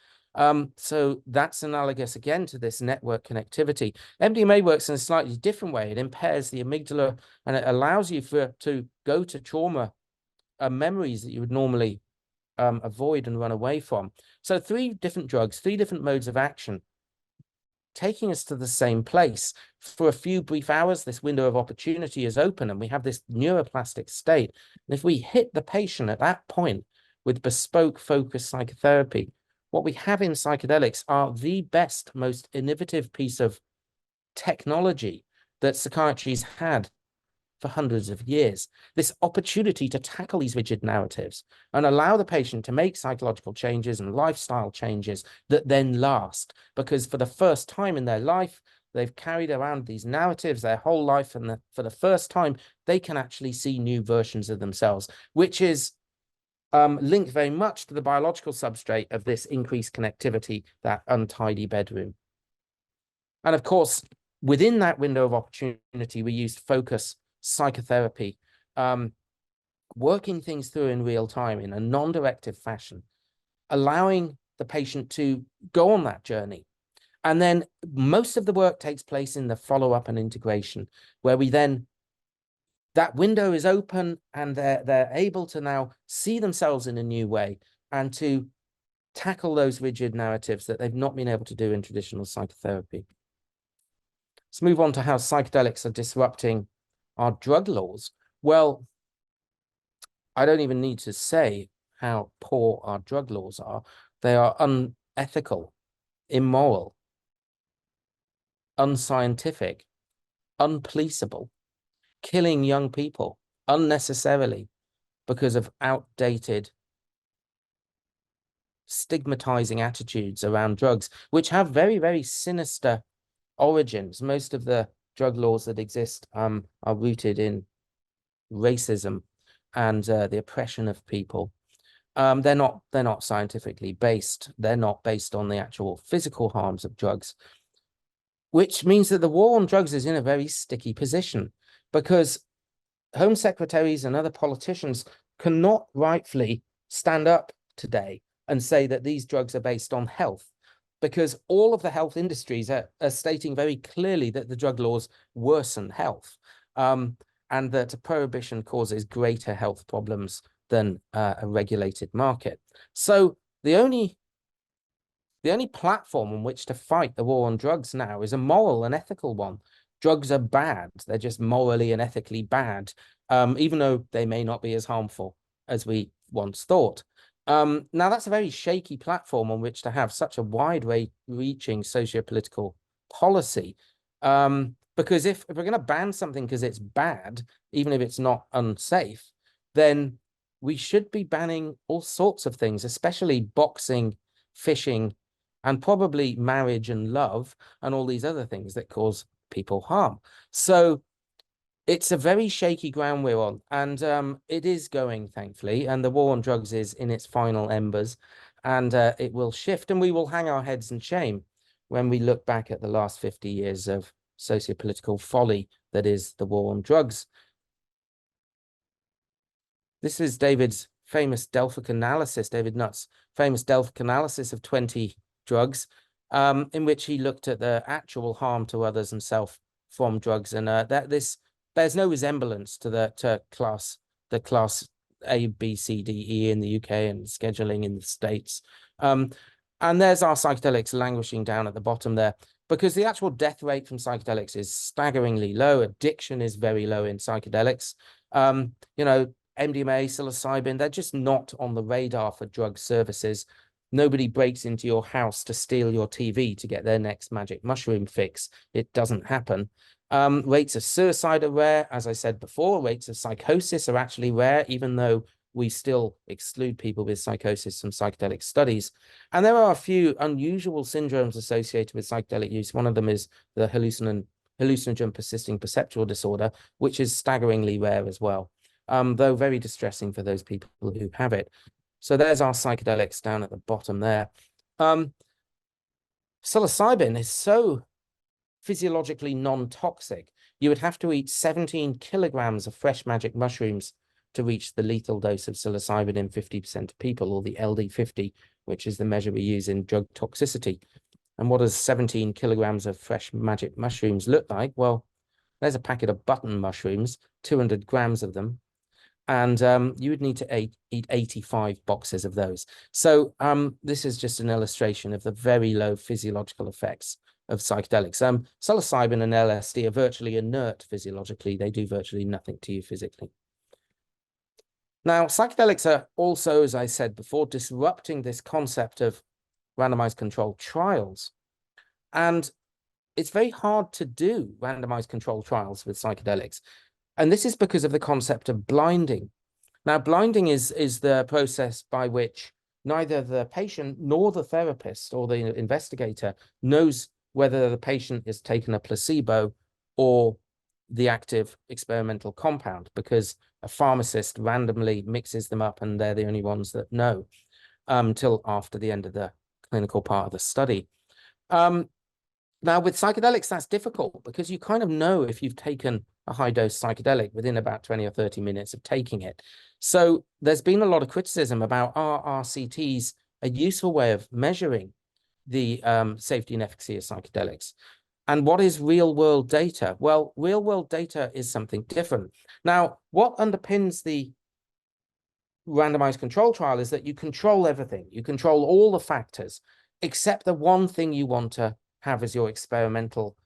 So that's analogous again to this network connectivity. MDMA works in a slightly different way. It impairs the amygdala and it allows you to go to trauma memories that you would normally avoid and run away from. So 3 different drugs, 3 different modes of action, taking us to the same place. For a few brief hours, this window of opportunity is open and we have this neuroplastic state. And if we hit the patient at that point with bespoke focused psychotherapy, what we have in psychedelics are the best, most innovative piece of technology that psychiatry's had for hundreds of years. This opportunity to tackle these rigid narratives and allow the patient to make psychological changes and lifestyle changes that then last, because for the first time in their life, they've carried around these narratives their whole life, and for the first time, they can actually see new versions of themselves, which is linked very much to the biological substrate of this increased connectivity, that untidy bedroom. And of course, within that window of opportunity, we used focus psychotherapy, working things through in real time in a non-directive fashion, allowing the patient to go on that journey. And then most of the work takes place in the follow-up and integration, where we then, that window is open and they're able to now see themselves in a new way and to tackle those rigid narratives that they've not been able to do in traditional psychotherapy. Let's move on to how psychedelics are disrupting our drug laws. Well, I don't even need to say how poor our drug laws are. They are unethical, immoral, unscientific, unpoliceable, killing young people unnecessarily because of outdated, stigmatizing attitudes around drugs, which have very, very sinister origins. Most of the drug laws that exist are rooted in racism and the oppression of people. They're not scientifically based. They're not based on the actual physical harms of drugs, which means that the war on drugs is in a very sticky position, because Home Secretaries and other politicians cannot rightfully stand up today and say that these drugs are based on health, because all of the health industries are stating very clearly that the drug laws worsen health, and that prohibition causes greater health problems than a regulated market. So the only platform on which to fight the war on drugs now is a moral and ethical one. Drugs are bad. They're just morally and ethically bad, even though they may not be as harmful as we once thought. Now, that's a very shaky platform on which to have such a wide-reaching socio-political policy, because if we're going to ban something because it's bad, even if it's not unsafe, then we should be banning all sorts of things, especially boxing, fishing, and probably marriage and love, and all these other things that cause people harm. So it's a very shaky ground we're on, and it is going, thankfully, and the war on drugs is in its final embers, and it will shift, and we will hang our heads in shame when we look back at the last 50 years of socio-political folly that is the war on drugs. This is David's famous Delphic analysis, David Nutt's famous Delphic analysis of 20 drugs, in which he looked at the actual harm to others and self from drugs, and this bears no resemblance to the class A, B, C, D, E in the UK and scheduling in the States. And there's our psychedelics languishing down at the bottom there, because the actual death rate from psychedelics is staggeringly low. Addiction is very low in psychedelics. You know, MDMA, psilocybin, they're just not on the radar for drug services. Nobody breaks into your house to steal your TV to get their next magic mushroom fix. It doesn't happen. Rates of suicide are rare. As I said before, rates of psychosis are actually rare, even though we still exclude people with psychosis from psychedelic studies. And there are a few unusual syndromes associated with psychedelic use. One of them is the hallucinogen persisting perceptual disorder, which is staggeringly rare as well, though very distressing for those people who have it. So there's our psychedelics down at the bottom there. Psilocybin is so physiologically non-toxic. you would have to eat 17 kilograms of fresh magic mushrooms to reach the lethal dose of psilocybin in 50% of people, or the LD50, which is the measure we use in drug toxicity. And what does 17 kilograms of fresh magic mushrooms look like? Well, there's a packet of button mushrooms, 200 grams of them, and you would need to eat 85 boxes of those. So this is just an illustration of the very low physiological effects of psychedelics. Psilocybin and LSD are virtually inert physiologically. They do virtually nothing to you physically. Now, psychedelics are also, as I said before, disrupting this concept of randomized controlled trials. And it's very hard to do randomized controlled trials with psychedelics. And this is because of the concept of blinding. Now, blinding is the process by which neither the patient nor the therapist or the investigator knows whether the patient is taken a placebo or the active experimental compound, because a pharmacist randomly mixes them up and they're the only ones that know until after the end of the clinical part of the study. Now, with psychedelics, that's difficult because you kind of know if you've taken a high-dose psychedelic within about 20 or 30 minutes of taking it. So there's been a lot of criticism about, are RCTs a useful way of measuring the safety and efficacy of psychedelics? And what is real-world data? Well, real-world data is something different. Now, what underpins the randomized control trial is that you control everything. You control all the factors, except the one thing you want to have as your experimental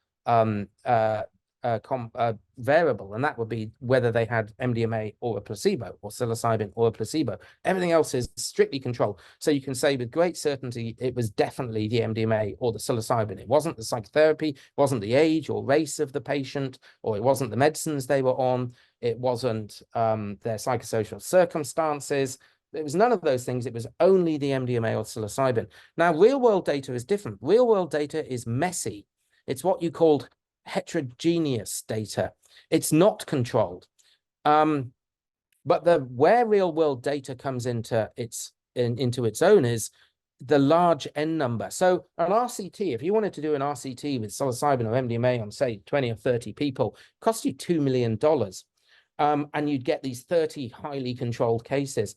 variable, and that would be whether they had MDMA or a placebo, or psilocybin or a placebo. Everything else is strictly controlled. So you can say with great certainty it was definitely the MDMA or the psilocybin. It wasn't the psychotherapy, it wasn't the age or race of the patient, or it wasn't the medicines they were on, it wasn't their psychosocial circumstances. It was none of those things. It was only the MDMA or psilocybin. Now, real-world data is different. Real-world data is messy. It's what you called heterogeneous data. It's not controlled. But where real-world data comes into its own is the large N number. So an RCT, if you wanted to do an RCT with psilocybin or MDMA on, say, 20 or 30 people, it costs you $2 million. And you'd get these 30 highly controlled cases.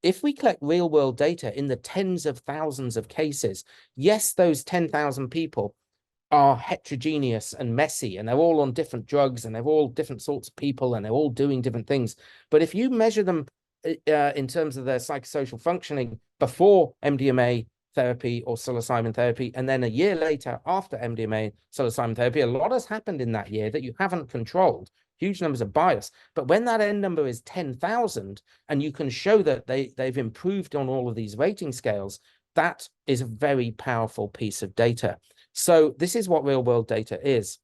If we collect real-world data in the tens of thousands of cases, yes, those 10,000 people are heterogeneous and messy, and they're all on different drugs, and they're all different sorts of people, and they're all doing different things. But if you measure them in terms of their psychosocial functioning before MDMA therapy or psilocybin therapy, and then a year later after MDMA psilocybin therapy, a lot has happened in that year that you haven't controlled. Huge numbers of bias. But when that N number is 10,000 and you can show that they've improved on all of these rating scales, that is a very powerful piece of data. So this is what real world data is.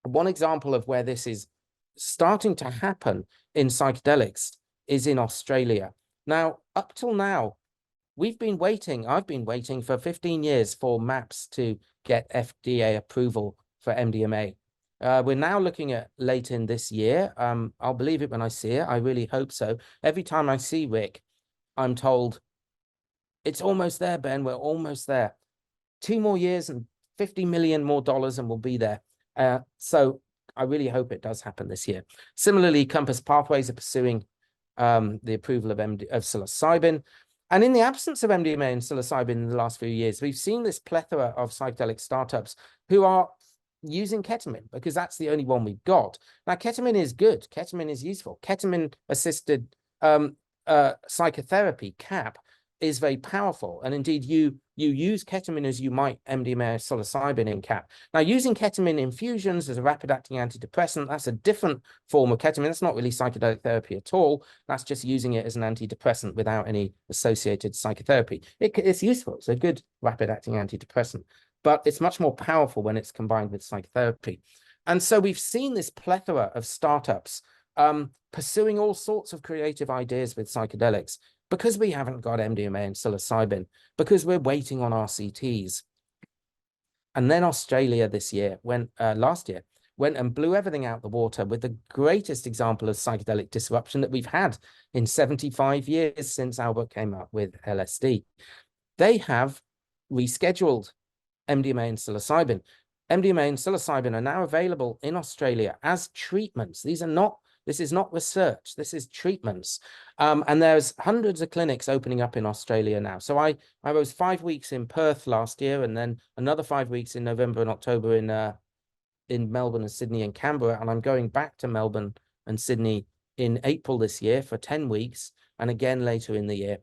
One example of where this is starting to happen in psychedelics is in Australia. Now, up till now, I've been waiting for 15 years for MAPS to get FDA approval for MDMA. We're now looking at late in this year. I'll believe it when I see it. I really hope so. Every time I see Rick, I'm told, it's almost there, Ben. We're almost there. 2 more years and $50 million more and we'll be there. So I really hope it does happen this year. Similarly, Compass Pathways are pursuing the approval of psilocybin. And in the absence of MDMA and psilocybin in the last few years, we've seen this plethora of psychedelic startups who are using ketamine, because that's the only one we've got. Now, ketamine is good. Ketamine is useful. Ketamine-assisted psychotherapy, CAP, is very powerful. And indeed, you use ketamine as you might MDMA or psilocybin in CAP. Now, using ketamine infusions as a rapid-acting antidepressant, that's a different form of ketamine. That's not really psychedelic therapy at all. That's just using it as an antidepressant without any associated psychotherapy. It's useful. It's a good rapid-acting antidepressant, but it's much more powerful when it's combined with psychotherapy. And so we've seen this plethora of startups pursuing all sorts of creative ideas with psychedelics, because we haven't got MDMA and psilocybin, because we're waiting on RCTs. And then Australia last year, went and blew everything out the water with the greatest example of psychedelic disruption that we've had in 75 years since Albert came up with LSD. They have rescheduled MDMA and psilocybin. MDMA and psilocybin are now available in Australia as treatments. This is not research, this is treatments. And there's hundreds of clinics opening up in Australia now. So I was 5 weeks in Perth last year, and then another 5 weeks in November and October in Melbourne and Sydney and Canberra. And I'm going back to Melbourne and Sydney in April this year for 10 weeks, and again later in the year,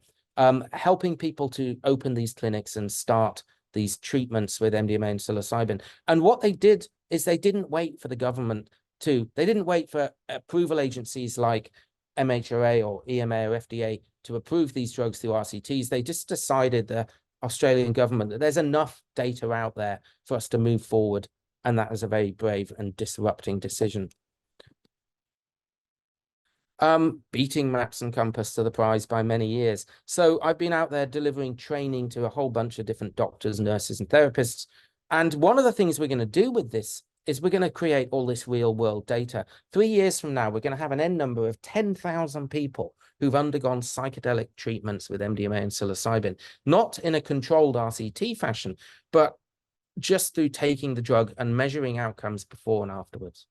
helping people to open these clinics and start these treatments with MDMA and psilocybin. And what they did is they didn't wait for the government they didn't wait for approval agencies like MHRA or EMA or FDA to approve these drugs through RCTs. They just decided, the Australian government, that there's enough data out there for us to move forward. And that was a very brave and disrupting decision. Beating Maps and Compass to the prize by many years. So I've been out there delivering training to a whole bunch of different doctors, nurses, and therapists. And one of the things we're going to do with this is we're going to create all this real world data. 3 years from now, we're going to have an end number of 10,000 people who've undergone psychedelic treatments with MDMA and psilocybin, not in a controlled RCT fashion, but just through taking the drug and measuring outcomes before and afterwards.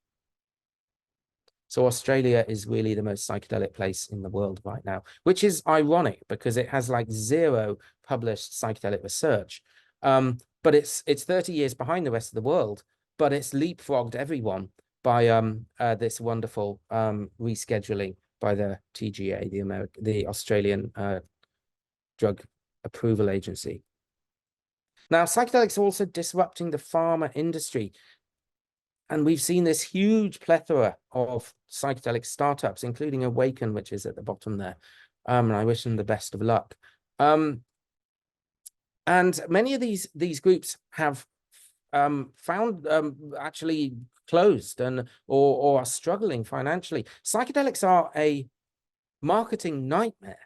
So Australia is really the most psychedelic place in the world right now, which is ironic because it has like 0 published psychedelic research. But it's 30 years behind the rest of the world, but it's leapfrogged everyone by this wonderful rescheduling by the TGA, the Australian Drug Approval Agency. Now, psychedelics are also disrupting the pharma industry. And we've seen this huge plethora of psychedelic startups, including Awaken, which is at the bottom there. And I wish them the best of luck. And many of these groups have found actually closed or are struggling financially. Psychedelics are a marketing nightmare.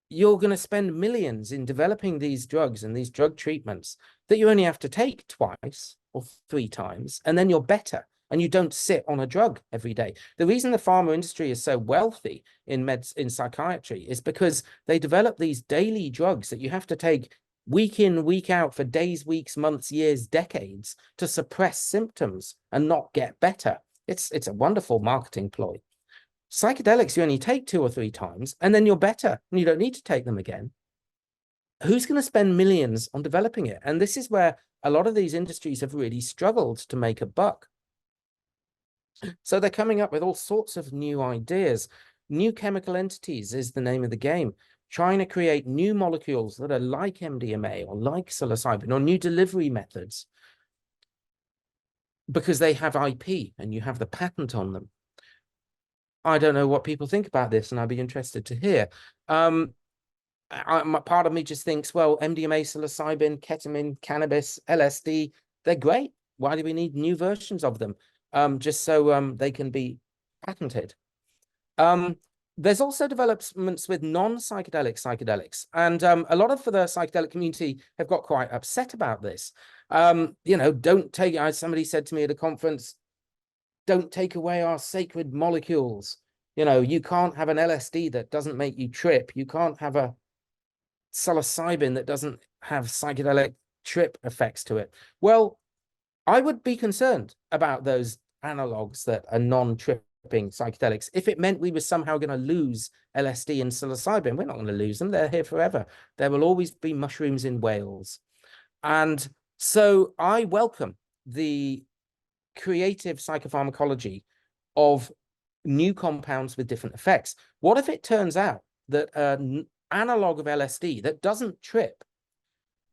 You're going to spend millions in developing these drugs and these drug treatments that you only have to take twice or 3 times, and then you're better, and you don't sit on a drug every day. The reason the pharma industry is so wealthy in psychiatry is because they develop these daily drugs that you have to take week in, week out for days, weeks, months, years, decades to suppress symptoms and not get better. It's a wonderful marketing ploy. Psychedelics, you only take 2 or 3 times, and then you're better, and you don't need to take them again. Who's going to spend millions on developing it? And this is where a lot of these industries have really struggled to make a buck. So they're coming up with all sorts of new ideas. New chemical entities is the name of the game, trying to create new molecules that are like MDMA or like psilocybin, or new delivery methods, because they have IP and you have the patent on them. I don't know what people think about this, and I'd be interested to hear. Part of me just thinks, well, MDMA, psilocybin, ketamine, cannabis, LSD, they're great. Why do we need new versions of them? Just so they can be patented. There's also developments with non-psychedelic psychedelics. And a lot of the psychedelic community have got quite upset about this. You know, don't take, as somebody said to me at a conference, don't take away our sacred molecules. You know, you can't have an LSD that doesn't make you trip. You can't have a psilocybin that doesn't have psychedelic trip effects to it. Well, I would be concerned about those analogs that are non-tripping psychedelics. If it meant we were somehow going to lose LSD and psilocybin, we're not going to lose them. They're here forever. There will always be mushrooms in Wales. And so I welcome the creative psychopharmacology of new compounds with different effects. What if it turns out that an analog of LSD that doesn't trip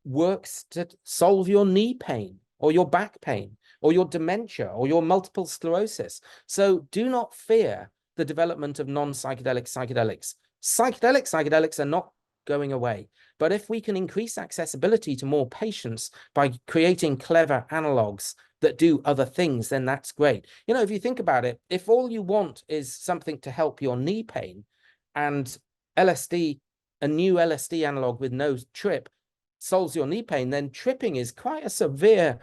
works to solve your knee pain or your back pain or your dementia or your multiple sclerosis? So do not fear the development of non-psychedelic psychedelics. Psychedelics are not going away. But if we can increase accessibility to more patients by creating clever analogs that do other things, then that's great. You know, if you think about it, if all you want is something to help your knee pain, and LSD, a new LSD analog with no trip, solves your knee pain, then tripping is quite a severe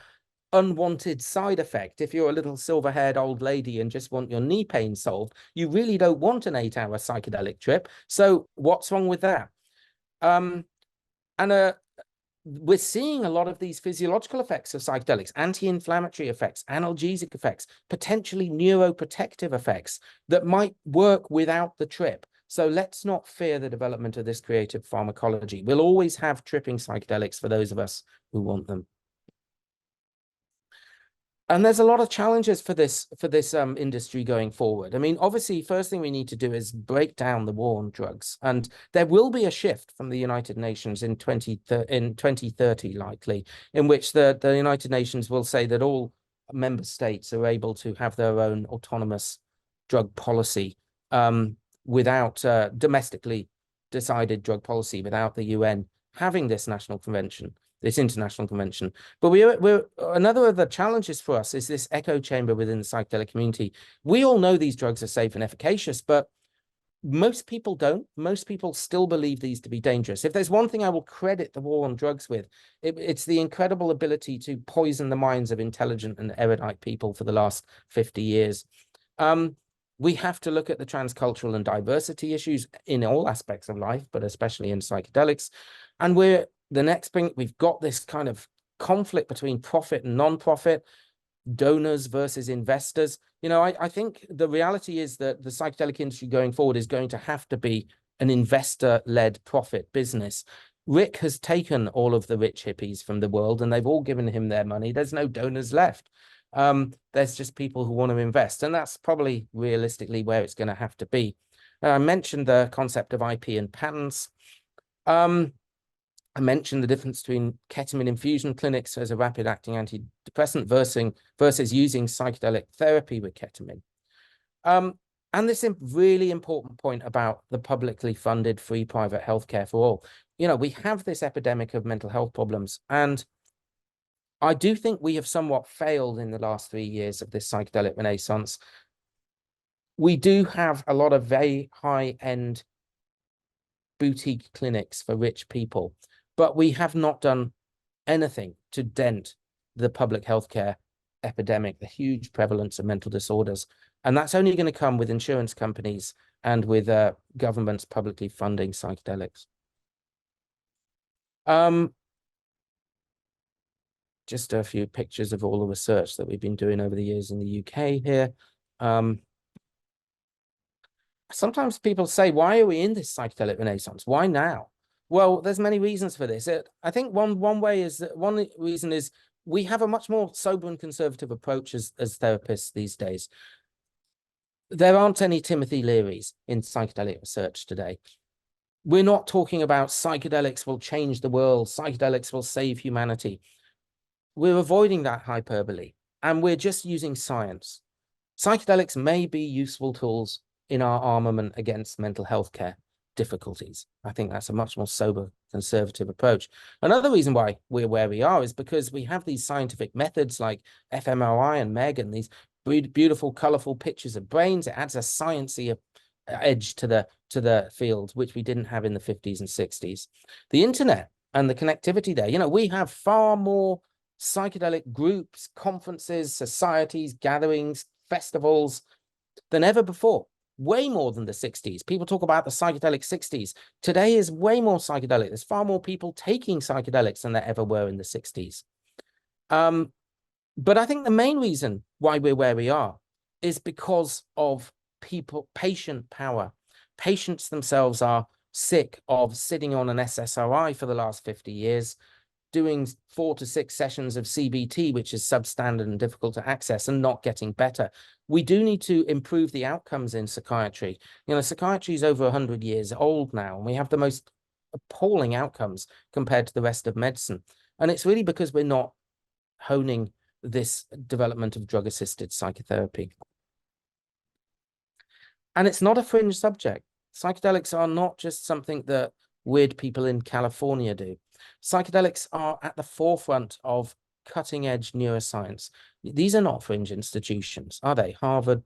unwanted side effect. If you're a little silver-haired old lady and just want your knee pain solved, you really don't want an 8-hour psychedelic trip. So what's wrong with that? we're seeing a lot of these physiological effects of psychedelics, anti-inflammatory effects, analgesic effects, potentially neuroprotective effects that might work without the trip. So let's not fear the development of this creative pharmacology. We'll always have tripping psychedelics for those of us who want them. And there's a lot of challenges for this industry going forward. I mean, obviously, first thing we need to do is break down the war on drugs. And there will be a shift from the United Nations in 2030, likely, in which the United Nations will say that all member states are able to have their own autonomous drug policy without domestically decided drug policy, without the UN having this national convention, this international convention. But we're another of the challenges for us is this echo chamber within the psychedelic community. We all know these drugs are safe and efficacious, but most people don't. Most people still believe these to be dangerous. If there's one thing I will credit the war on drugs with, it's the incredible ability to poison the minds of intelligent and erudite people for the last 50 years. We have to look at the transcultural and diversity issues in all aspects of life, but especially in psychedelics. And the next thing, we've got this kind of conflict between profit and non-profit, donors versus investors. You know, I think the reality is that the psychedelic industry going forward is going to have to be an investor-led profit business. Rick has taken all of the rich hippies from the world and they've all given him their money. There's no donors left. There's just people who want to invest. And that's probably realistically where it's going to have to be. I mentioned the concept of IP and patents. I mentioned the difference between ketamine infusion clinics as a rapid-acting antidepressant versus using psychedelic therapy with ketamine. And this really important point about the publicly funded free private healthcare for all. You know, we have this epidemic of mental health problems, and I do think we have somewhat failed in the last 3 years of this psychedelic renaissance. We do have a lot of very high-end boutique clinics for rich people, but we have not done anything to dent the public healthcare epidemic, the huge prevalence of mental disorders. And that's only going to come with insurance companies and with governments publicly funding psychedelics. Just a few pictures of all the research that we've been doing over the years in the UK here. Sometimes people say, why are we in this psychedelic renaissance? Why now? Well, there's many reasons for this. I think one reason is we have a much more sober and conservative approach as therapists these days. There aren't any Timothy Learys in psychedelic research today. We're not talking about psychedelics will change the world, psychedelics will save humanity. We're avoiding that hyperbole, and we're just using science. Psychedelics may be useful tools in our armament against mental health care difficulties. I think that's a much more sober, conservative approach. Another reason why we're where we are is because we have these scientific methods like fMRI and MEG and these beautiful, colorful pictures of brains. It adds a sciencey edge to the field, which we didn't have in the 50s and 60s. The internet and the connectivity there, you know, we have far more psychedelic groups, conferences, societies, gatherings, festivals than ever before. Way more than the 60s. People talk about the psychedelic 60s. Today is way more psychedelic. There's far more people taking psychedelics than there ever were in the 60s. But I think the main reason why we're where we are is because of patient power. Patients themselves are sick of sitting on an SSRI for the last 50 years, doing 4 to 6 sessions of CBT, which is substandard and difficult to access, and not getting better. We do need to improve the outcomes in psychiatry. You know, psychiatry is over 100 years old now, and we have the most appalling outcomes compared to the rest of medicine. And it's really because we're not honing this development of drug-assisted psychotherapy. And it's not a fringe subject. Psychedelics are not just something that weird people in California do. Psychedelics are at the forefront of cutting-edge neuroscience. These are not fringe institutions, are they? Harvard,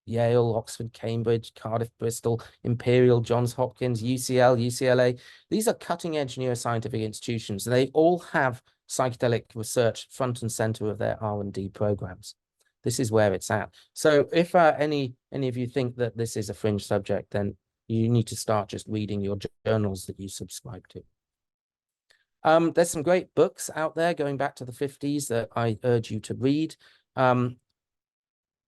Yale, Oxford, Cambridge, Cardiff, Bristol, Imperial, Johns Hopkins, UCL, UCLA. These are cutting-edge neuroscientific institutions. They all have psychedelic research front and center of their R&D programs. This is where it's at. So if any of you think that this is a fringe subject, then you need to start just reading your journals that you subscribe to. There's some great books out there going back to the 50s that I urge you to read.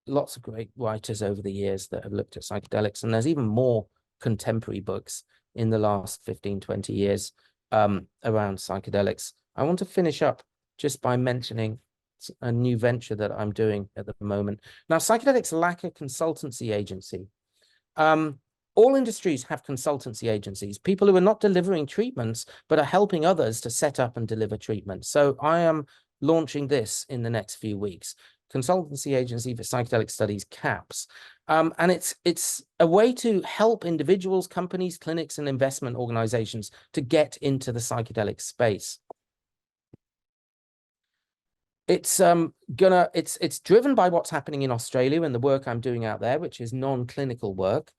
Lots of great writers over the years that have looked at psychedelics, and there's even more contemporary books in the last 15, 20 years around psychedelics. I want to finish up just by mentioning a new venture that I'm doing at the moment. Now, psychedelics lack a consultancy agency. All industries have consultancy agencies, people who are not delivering treatments, but are helping others to set up and deliver treatments. So I am launching this in the next few weeks. Consultancy Agency for Psychedelic Studies, CAPS. And it's a way to help individuals, companies, clinics, and investment organizations to get into the psychedelic space. It's driven by what's happening in Australia and the work I'm doing out there, which is non-clinical work,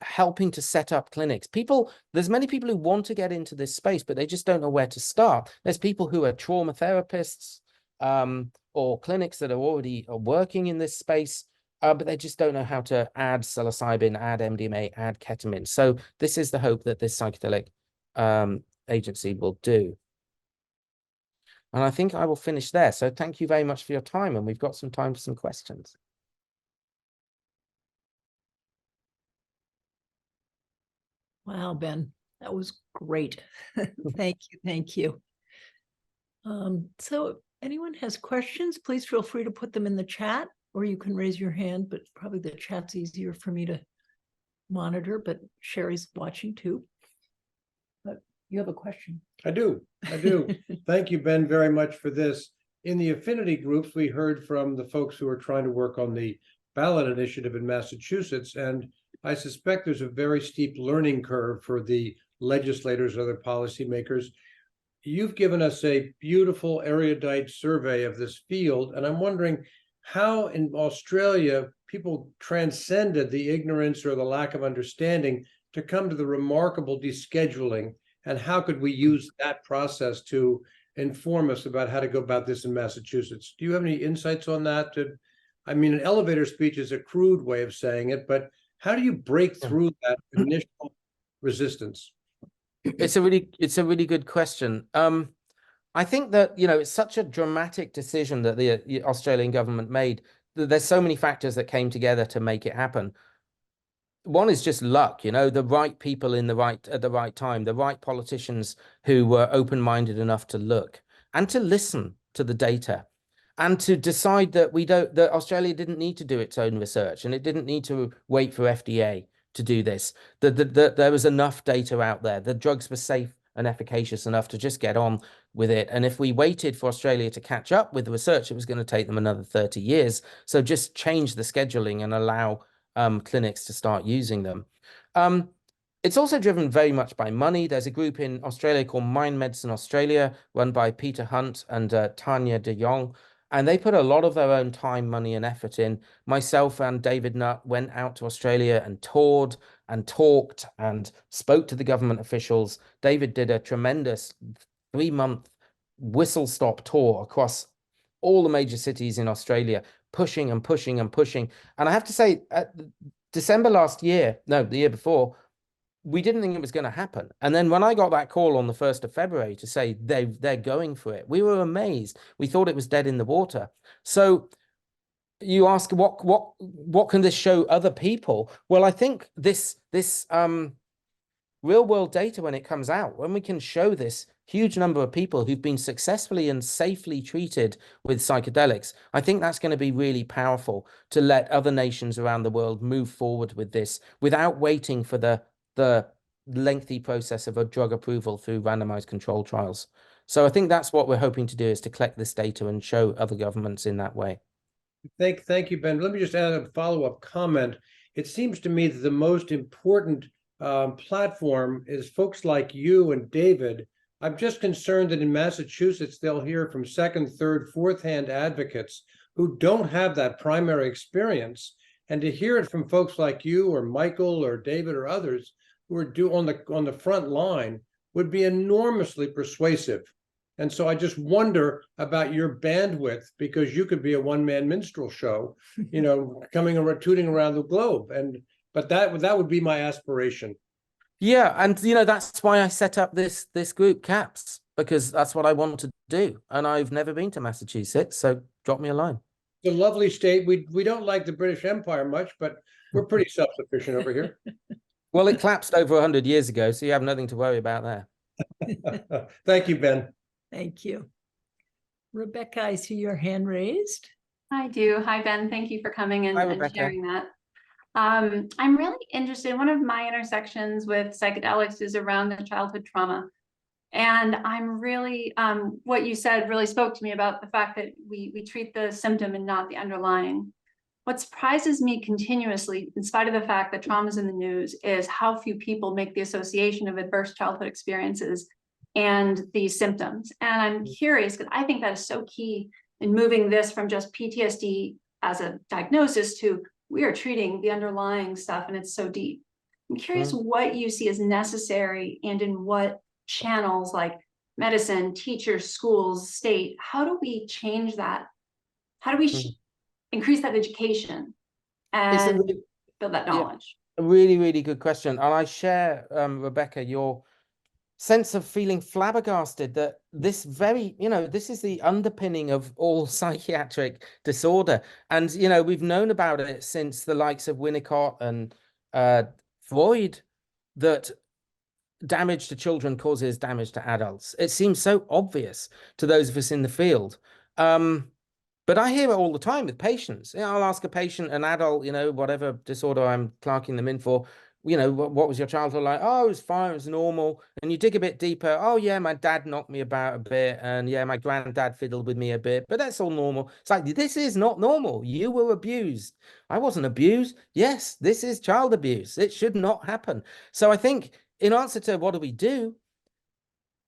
helping to set up clinics. There's many people who want to get into this space, but they just don't know where to start. There's people who are trauma therapists, or clinics that are already working in this space, but they just don't know how to add psilocybin, add MDMA, add ketamine. So this is the hope that this psychedelic agency will do. And I think I will finish there. So thank you very much for your time, and we've got some time for some questions. Wow, Ben, that was great. Thank you, thank you. So anyone has questions, please feel free to put them in the chat, or you can raise your hand, but probably the chat's easier for me to monitor, but Sherry's watching too. But you have a question. I do. Thank you, Ben, very much for this. In the affinity groups, we heard from the folks who are trying to work on the ballot initiative in Massachusetts, and I suspect there's a very steep learning curve for the legislators, other policymakers. You've given us a beautiful erudite survey of this field, and I'm wondering how in Australia people transcended the ignorance or the lack of understanding to come to the remarkable descheduling, and how could we use that process to inform us about how to go about this in Massachusetts? Do you have any insights on that? I mean, an elevator speech is a crude way of saying it, but how do you break through that initial resistance? It's a really good question. I think that, it's such a dramatic decision that the Australian government made. There's so many factors that came together to make it happen. One is just luck, the right people at the right time, the right politicians who were open-minded enough to look and to listen to the data, and to decide that that Australia didn't need to do its own research, and it didn't need to wait for FDA to do this. That there was enough data out there. The drugs were safe and efficacious enough to just get on with it. And if we waited for Australia to catch up with the research, it was going to take them another 30 years. So just change the scheduling and allow clinics to start using them. It's also driven very much by money. There's a group in Australia called Mind Medicine Australia, run by Peter Hunt and Tanya de Jong. And they put a lot of their own time, money, and effort in. Myself and David Nutt went out to Australia and toured and talked and spoke to the government officials. David did a tremendous 3-month whistle-stop tour across all the major cities in Australia, pushing and pushing and pushing. And I have to say, December last year, no, the year before, we didn't think it was going to happen. And then when I got that call on the 1st of February to say they're going for it, we were amazed. We thought it was dead in the water. So you ask, what can this show other people? Well, I think this real world data, when it comes out, when we can show this huge number of people who've been successfully and safely treated with psychedelics, I think that's going to be really powerful to let other nations around the world move forward with this without waiting for the lengthy process of a drug approval through randomized control trials. So I think that's what we're hoping to do, is to collect this data and show other governments in that way. Thank you, Ben. Let me just add a follow-up comment. It seems to me that the most important platform is folks like you and David. I'm just concerned that in Massachusetts, they'll hear from second, third, fourth-hand advocates who don't have that primary experience. And to hear it from folks like you or Michael or David or others who are on the front line would be enormously persuasive. And so I just wonder about your bandwidth, because you could be a one-man minstrel show, coming around, tooting around the globe. But that would be my aspiration. Yeah, and that's why I set up this group CAPS, because that's what I want to do. And I've never been to Massachusetts, so drop me a line. It's a lovely state. We don't like the British Empire much, but we're pretty self-sufficient over here. Well, it collapsed over 100 years ago, so you have nothing to worry about there. Thank you, Ben. Thank you. Rebecca, I see your hand raised. I do. Hi, Ben. Thank you for coming Hi, and Rebecca. sharing that. I'm really interested. One of my intersections with psychedelics is around the childhood trauma. And I'm really, what you said really spoke to me about the fact that we treat the symptom and not the underlying. What surprises me continuously, in spite of the fact that trauma is in the news, is how few people make the association of adverse childhood experiences and these symptoms. And I'm curious, because I think that is so key in moving this from just PTSD as a diagnosis to we are treating the underlying stuff, and it's so deep. I'm curious what you see as necessary and in what channels, like medicine, teachers, schools, state, how do we change that? How do we increase that education and build that knowledge? A really, really good question. And I share, Rebecca, your sense of feeling flabbergasted that this this is the underpinning of all psychiatric disorder. And, we've known about it since the likes of Winnicott and Freud, that damage to children causes damage to adults. It seems so obvious to those of us in the field. But I hear it all the time with patients. I'll ask a patient, an adult, whatever disorder I'm clerking them in for, what was your childhood like? Oh, it was fine, it was normal. And you dig a bit deeper. Oh, yeah, my dad knocked me about a bit. And yeah, my granddad fiddled with me a bit, but that's all normal. It's like, this is not normal. You were abused. I wasn't abused. Yes, this is child abuse. It should not happen. So I think in answer to what do we do,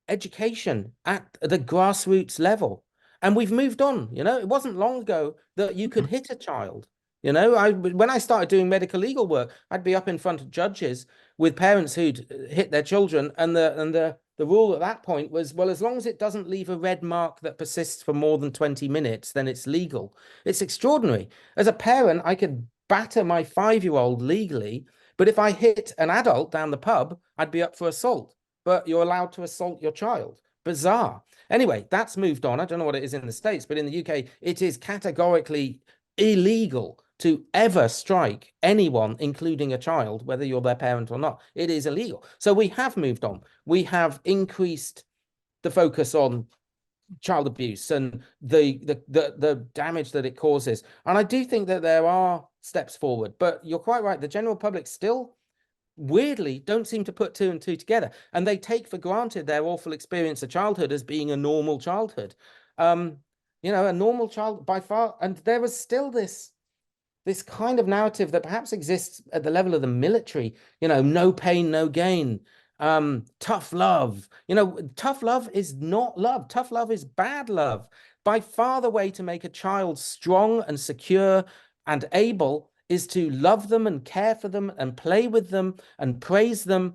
education at the grassroots level. And we've moved on. It wasn't long ago that you could hit a child. When I started doing medical legal work, I'd be up in front of judges with parents who'd hit their children, and the rule at that point was, well, as long as it doesn't leave a red mark that persists for more than 20 minutes, then it's legal. It's extraordinary. As a parent, I could batter my 5-year-old legally, but if I hit an adult down the pub, I'd be up for assault. But you're allowed to assault your child. Bizarre. Anyway, that's moved on. I don't know what it is in the States, but in the UK, it is categorically illegal to ever strike anyone, including a child, whether you're their parent or not. It is illegal. So we have moved on. We have increased the focus on child abuse and the damage that it causes. And I do think that there are steps forward, but you're quite right. The general public still weirdly don't seem to put 2 and 2 together, and they take for granted their awful experience of childhood as being a normal childhood. A normal child by far. And there was still this kind of narrative that perhaps exists at the level of the military, no pain, no gain, tough love. Tough love is not love. Tough love is bad love. By far the way to make a child strong and secure and able is to love them and care for them and play with them and praise them,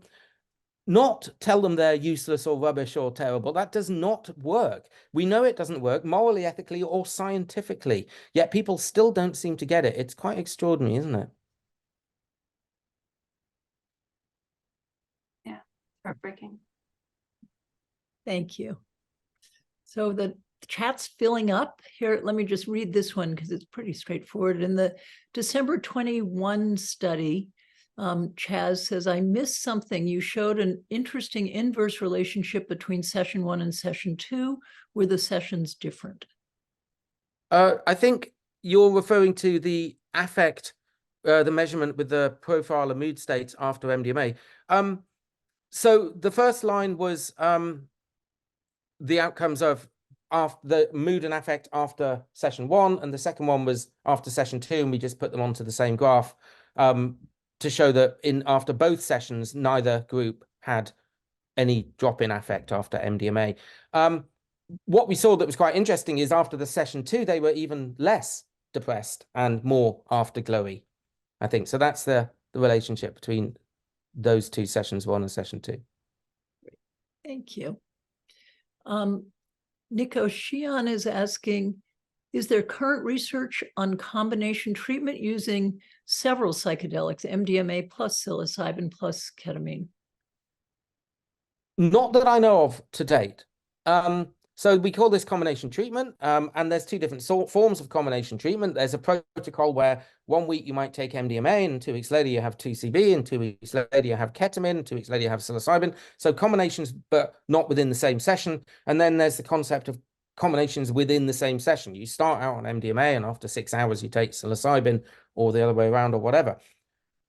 not tell them they're useless or rubbish or terrible. That does not work. We know it doesn't work morally, ethically, or scientifically, yet people still don't seem to get it. It's quite extraordinary, isn't it? Yeah, heartbreaking. Thank you. So the chat's filling up here. Let me just read this one because it's pretty straightforward. In the December 21 study, Chaz says, I missed something. You showed an interesting inverse relationship between session 1 and session 2. Were the sessions different? I think you're referring to the affect, the measurement with the profile of mood states after MDMA. So the first line was the outcomes of after the mood and affect after session 1, and the second one was after session 2, and we just put them onto the same graph to show that after both sessions, neither group had any drop in affect after MDMA. What we saw that was quite interesting is after the session 2, they were even less depressed and more afterglowy, I think. So that's the relationship between those 2 sessions 1 and session 2. Thank you. Nico Shion is asking, is there current research on combination treatment using several psychedelics, MDMA plus psilocybin plus ketamine? Not that I know of to date. So we call this combination treatment, and there's two different forms of combination treatment. There's a protocol where 1 week you might take MDMA, and 2 weeks later you have 2CB, and 2 weeks later you have ketamine, and 2 weeks later you have psilocybin. So combinations, but not within the same session. And then there's the concept of combinations within the same session. You start out on MDMA, and after 6 hours you take psilocybin, or the other way around, or whatever.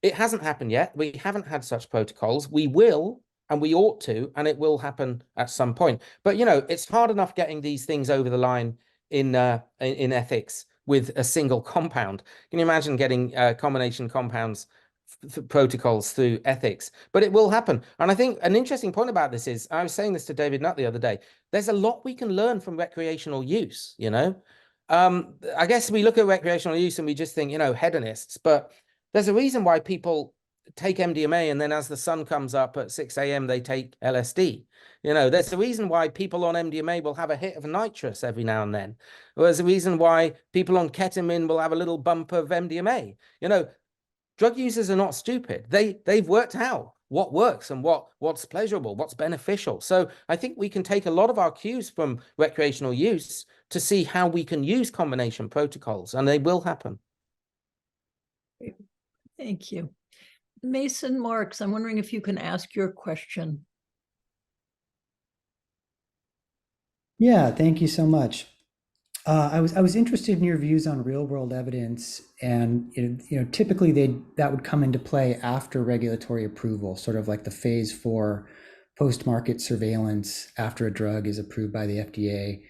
It hasn't happened yet. We haven't had such protocols. We will, and we ought to, and it will happen at some point. But, you know, it's hard enough getting these things over the line in ethics with a single compound. Can you imagine getting combination compounds protocols through ethics? But it will happen. And I think an interesting point about this is, I was saying this to David Nutt the other day, there's a lot we can learn from recreational use, you know? I guess we look at recreational use and we just think, you know, hedonists, but there's a reason why people take MDMA and then as the sun comes up at 6 a.m. they take LSD. You know, there's a reason why people on MDMA will have a hit of nitrous every now and then. There's a reason why people on ketamine will have a little bump of MDMA. You know, drug users are not stupid. They've worked out what works and what's pleasurable, what's beneficial. So I think we can take a lot of our cues from recreational use to see how we can use combination protocols, and they will happen. Thank you. Mason Marks, I'm wondering if you can ask your question. Yeah, thank you so much. I was interested in your views on real world evidence, and typically that would come into play after regulatory approval, sort of like the phase 4 post-market surveillance after a drug is approved by the FDA.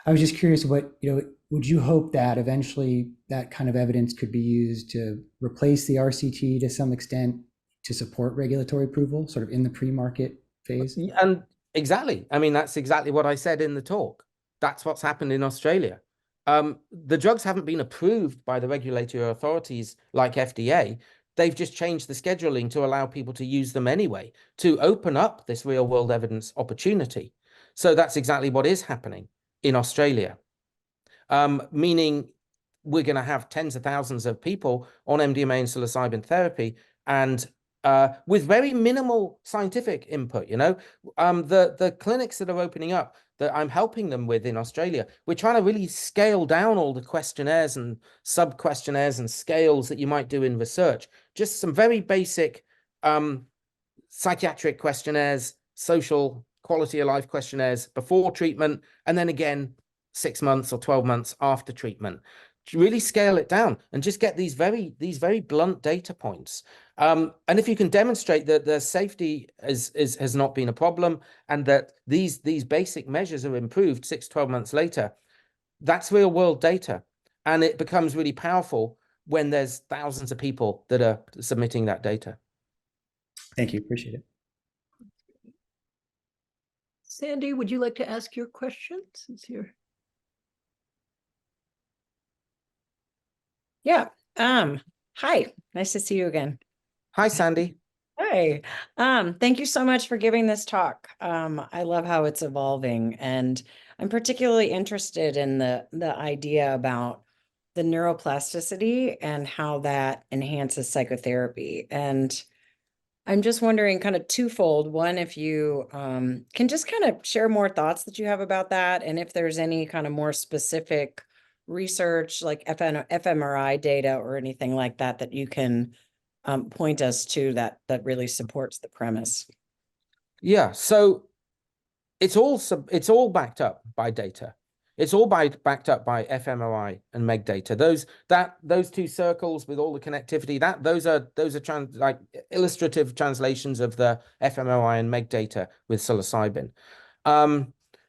I was just curious, would you hope that eventually that kind of evidence could be used to replace the RCT to some extent to support regulatory approval, sort of in the pre-market phase? And exactly. I mean, that's exactly what I said in the talk. That's what's happened in Australia. The drugs haven't been approved by the regulatory authorities like FDA. They've just changed the scheduling to allow people to use them anyway, to open up this real world evidence opportunity. So that's exactly what is happening in Australia. Meaning we're going to have tens of thousands of people on MDMA and psilocybin therapy, and with very minimal scientific input. The clinics that are opening up that I'm helping them with in Australia, we're trying to really scale down all the questionnaires and sub-questionnaires and scales that you might do in research. Just some very basic psychiatric questionnaires, social quality of life questionnaires before treatment, and then again 6 months or 12 months after treatment. Really scale it down and just get these very blunt data points. And if you can demonstrate that the safety has not been a problem, and that these basic measures are improved 6-12 months later, that's real world data, and it becomes really powerful when there's thousands of people that are submitting that data. Thank you, appreciate it. Sandy, would you like to ask your question since you're... Yeah. Hi, nice to see you again. Hi, Sandy. Hi. Thank you so much for giving this talk. I love how it's evolving, and I'm particularly interested in the idea about the neuroplasticity and how that enhances psychotherapy. And I'm just wondering kind of twofold. One, if you can just kind of share more thoughts that you have about that, and if there's any kind of more specific research like fMRI data or anything like that that you can point us to that really supports the premise. Yeah, so it's all backed up by data. It's all backed up by fMRI and MEG data. Those two circles with all the connectivity, those are like illustrative translations of the fMRI and MEG data with psilocybin.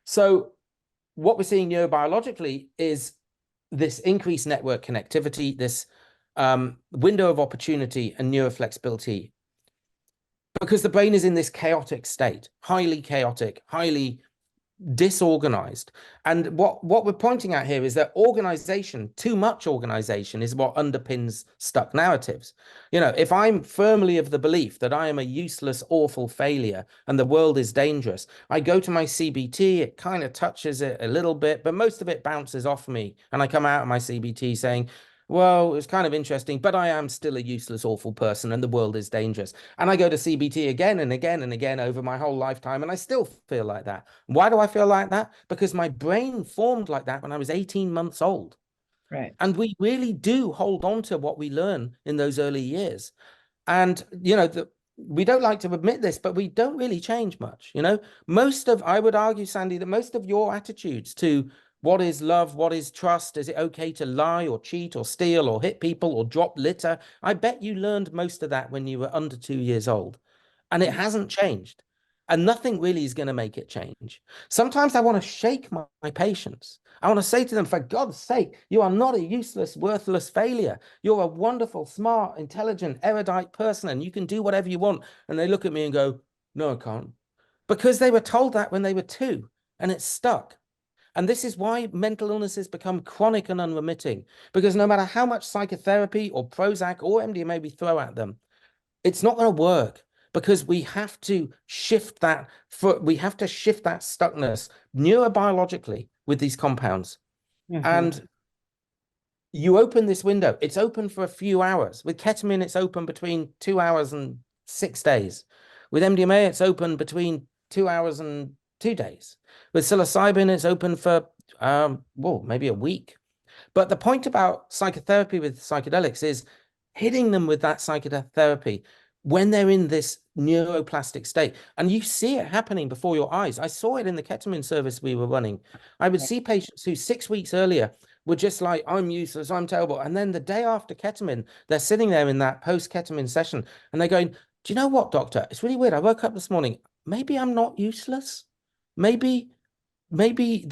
So what we're seeing neurobiologically is this increased network connectivity, this window of opportunity and neuroflexibility, because the brain is in this chaotic state, highly chaotic, highly disorganized. And what we're pointing at here is that organization, too much organization, is what underpins stuck narratives. If I'm firmly of the belief that I am a useless, awful failure and the world is dangerous, I go to my CBT, it kind of touches it a little bit, but most of it bounces off me. And I come out of my CBT saying, Well, it's kind of interesting, but I am still a useless, awful person, and the world is dangerous. And I go to CBT again and again and again over my whole lifetime, and I still feel like that. Why do I feel like that? Because my brain formed like that when I was 18 months old. Right. And we really do hold on to what we learn in those early years. And, you know, we don't like to admit this, but we don't really change much. You know, I would argue, Sandy, that most of your attitudes to what is love, what is trust, is it okay to lie or cheat or steal or hit people or drop litter? I bet you learned most of that when you were under 2 years old. And it hasn't changed. And nothing really is going to make it change. Sometimes I want to shake my patients. I want to say to them, for God's sake, you are not a useless, worthless failure. You're a wonderful, smart, intelligent, erudite person, and you can do whatever you want. And they look at me and go, no, I can't. Because they were told that when they were 2, and it's stuck. And this is why mental illnesses become chronic and unremitting, because no matter how much psychotherapy or Prozac or MDMA we throw at them, it's not going to work, because we have to shift that stuckness neurobiologically with these compounds. And you open this window, it's open for a few hours. With ketamine, it's open between 2 hours and 6 days. With MDMA, it's open between 2 hours and 2 days. With psilocybin, it's open for maybe a week. But the point about psychotherapy with psychedelics is hitting them with that psychotherapy when they're in this neuroplastic state. And you see it happening before your eyes. I saw it in the ketamine service we were running. I would see patients who 6 weeks earlier were just like, I'm useless, I'm terrible. And then the day after ketamine, they're sitting there in that post-ketamine session and they're going, do you know what, doctor? It's really weird. I woke up this morning. Maybe I'm not useless. Maybe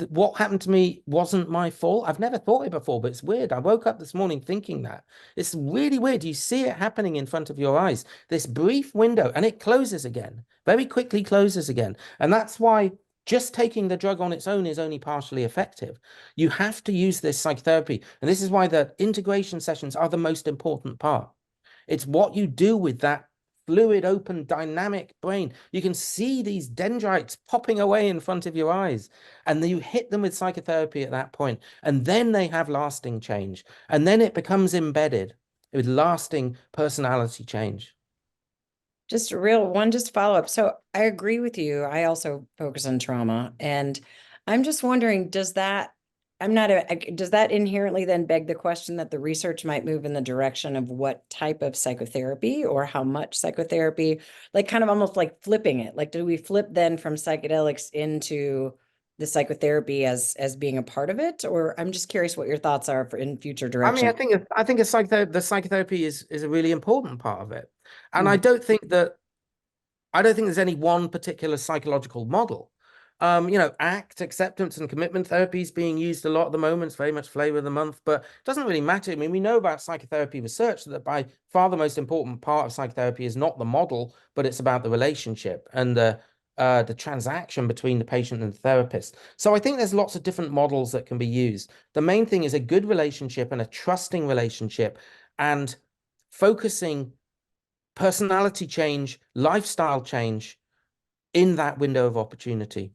what happened to me wasn't my fault. I've never thought it before, but it's weird. I woke up this morning thinking that. It's really weird. You see it happening in front of your eyes, this brief window, and it closes again, very quickly closes again. And that's why just taking the drug on its own is only partially effective. You have to use this psychotherapy. And this is why the integration sessions are the most important part. It's what you do with that fluid, open, dynamic brain. You can see these dendrites popping away in front of your eyes, and then you hit them with psychotherapy at that point, and then they have lasting change, and then it becomes embedded with lasting personality change. Just follow up. So I agree with you. I also focus on trauma, and I'm just wondering, does that inherently then beg the question that the research might move in the direction of what type of psychotherapy or how much psychotherapy, like kind of almost like flipping it? Like, do we flip then from psychedelics into the psychotherapy as being a part of it? Or I'm just curious what your thoughts are for in future direction. I mean, I think the psychotherapy is a really important part of it. And I don't think there's any one particular psychological model. You know, ACT, acceptance and commitment therapy is being used a lot at the moment. It's very much flavor of the month, but it doesn't really matter. I mean, we know about psychotherapy research that by far the most important part of psychotherapy is not the model, but it's about the relationship and the transaction between the patient and the therapist. So I think there's lots of different models that can be used. The main thing is a good relationship and a trusting relationship, and focusing personality change, lifestyle change in that window of opportunity.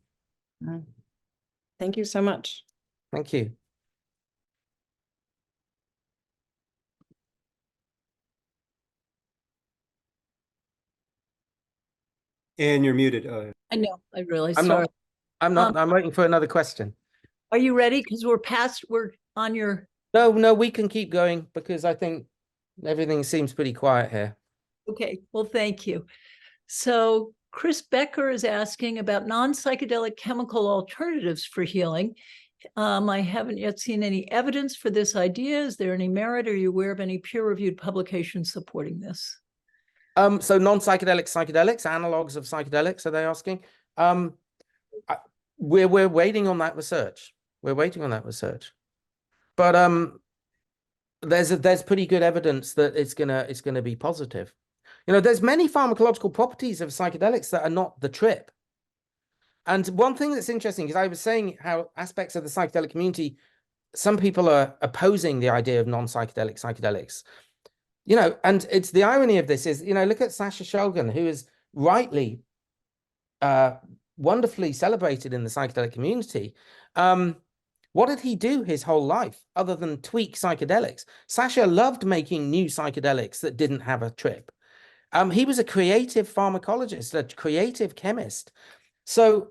Thank you so much. Thank you. And you're muted. I know, I really, I'm sorry. not, I'm waiting for another question. Are you ready? Because we're on your, No, we can keep going because I think everything seems pretty quiet here. okay, well, thank you. So Chris Becker is asking about non-psychedelic chemical alternatives for healing. I haven't yet seen any evidence for this idea. Is there any merit? Are you aware of any peer-reviewed publications supporting this? So non-psychedelic psychedelics, analogs of psychedelics, are they asking? We're waiting on that research. We're waiting on that research. But there's pretty good evidence that it's gonna be positive. You know, there's many pharmacological properties of psychedelics that are not the trip. And one thing that's interesting is I was saying how aspects of the psychedelic community, some people are opposing the idea of non-psychedelic psychedelics. You know, and it's the irony of this is, you know, look at Sasha Shulgin, who is rightly wonderfully celebrated in the psychedelic community. What did he do his whole life other than tweak psychedelics? Sasha loved making new psychedelics that didn't have a trip. He was a creative pharmacologist, a creative chemist. So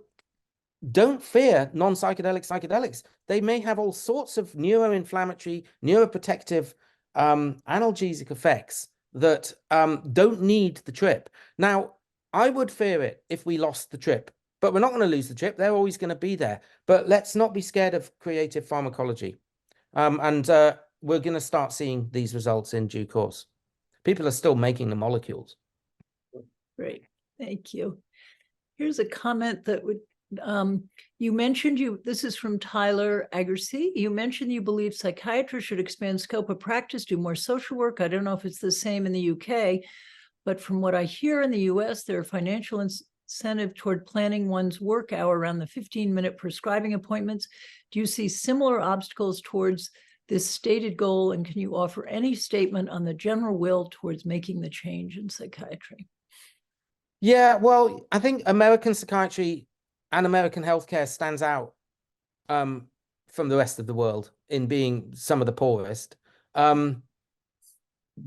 don't fear non-psychedelic psychedelics. They may have all sorts of neuroinflammatory, neuroprotective, analgesic effects that don't need the trip. Now, I would fear it if we lost the trip, but we're not going to lose the trip. They're always going to be there. But let's not be scared of creative pharmacology. We're going to start seeing these results in due course. People are still making the molecules. Great, thank you. Here's a comment that would, you mentioned this is from Tyler Agassi. You mentioned you believe psychiatrists should expand scope of practice, do more social work. I don't know if it's the same in the UK, but from what I hear in the US, there are financial incentive toward planning one's work hour around the 15-minute prescribing appointments. Do you see similar obstacles towards this stated goal? And can you offer any statement on the general will towards making the change in psychiatry? Yeah, well, I think American psychiatry and American healthcare stands out from the rest of the world in being some of the poorest.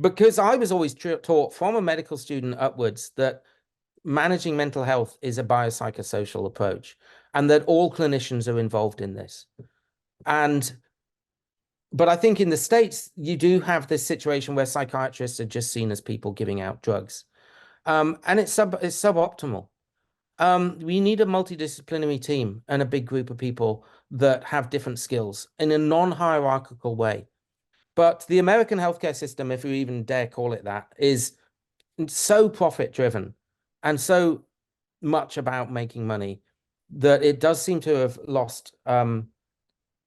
Because I was always taught from a medical student upwards that managing mental health is a biopsychosocial approach and that all clinicians are involved in this. But I think in the States, you do have this situation where psychiatrists are just seen as people giving out drugs. And it's suboptimal. We need a multidisciplinary team and a big group of people that have different skills in a non-hierarchical way. But the American healthcare system, if you even dare call it that, is so profit-driven and so much about making money that it does seem to have lost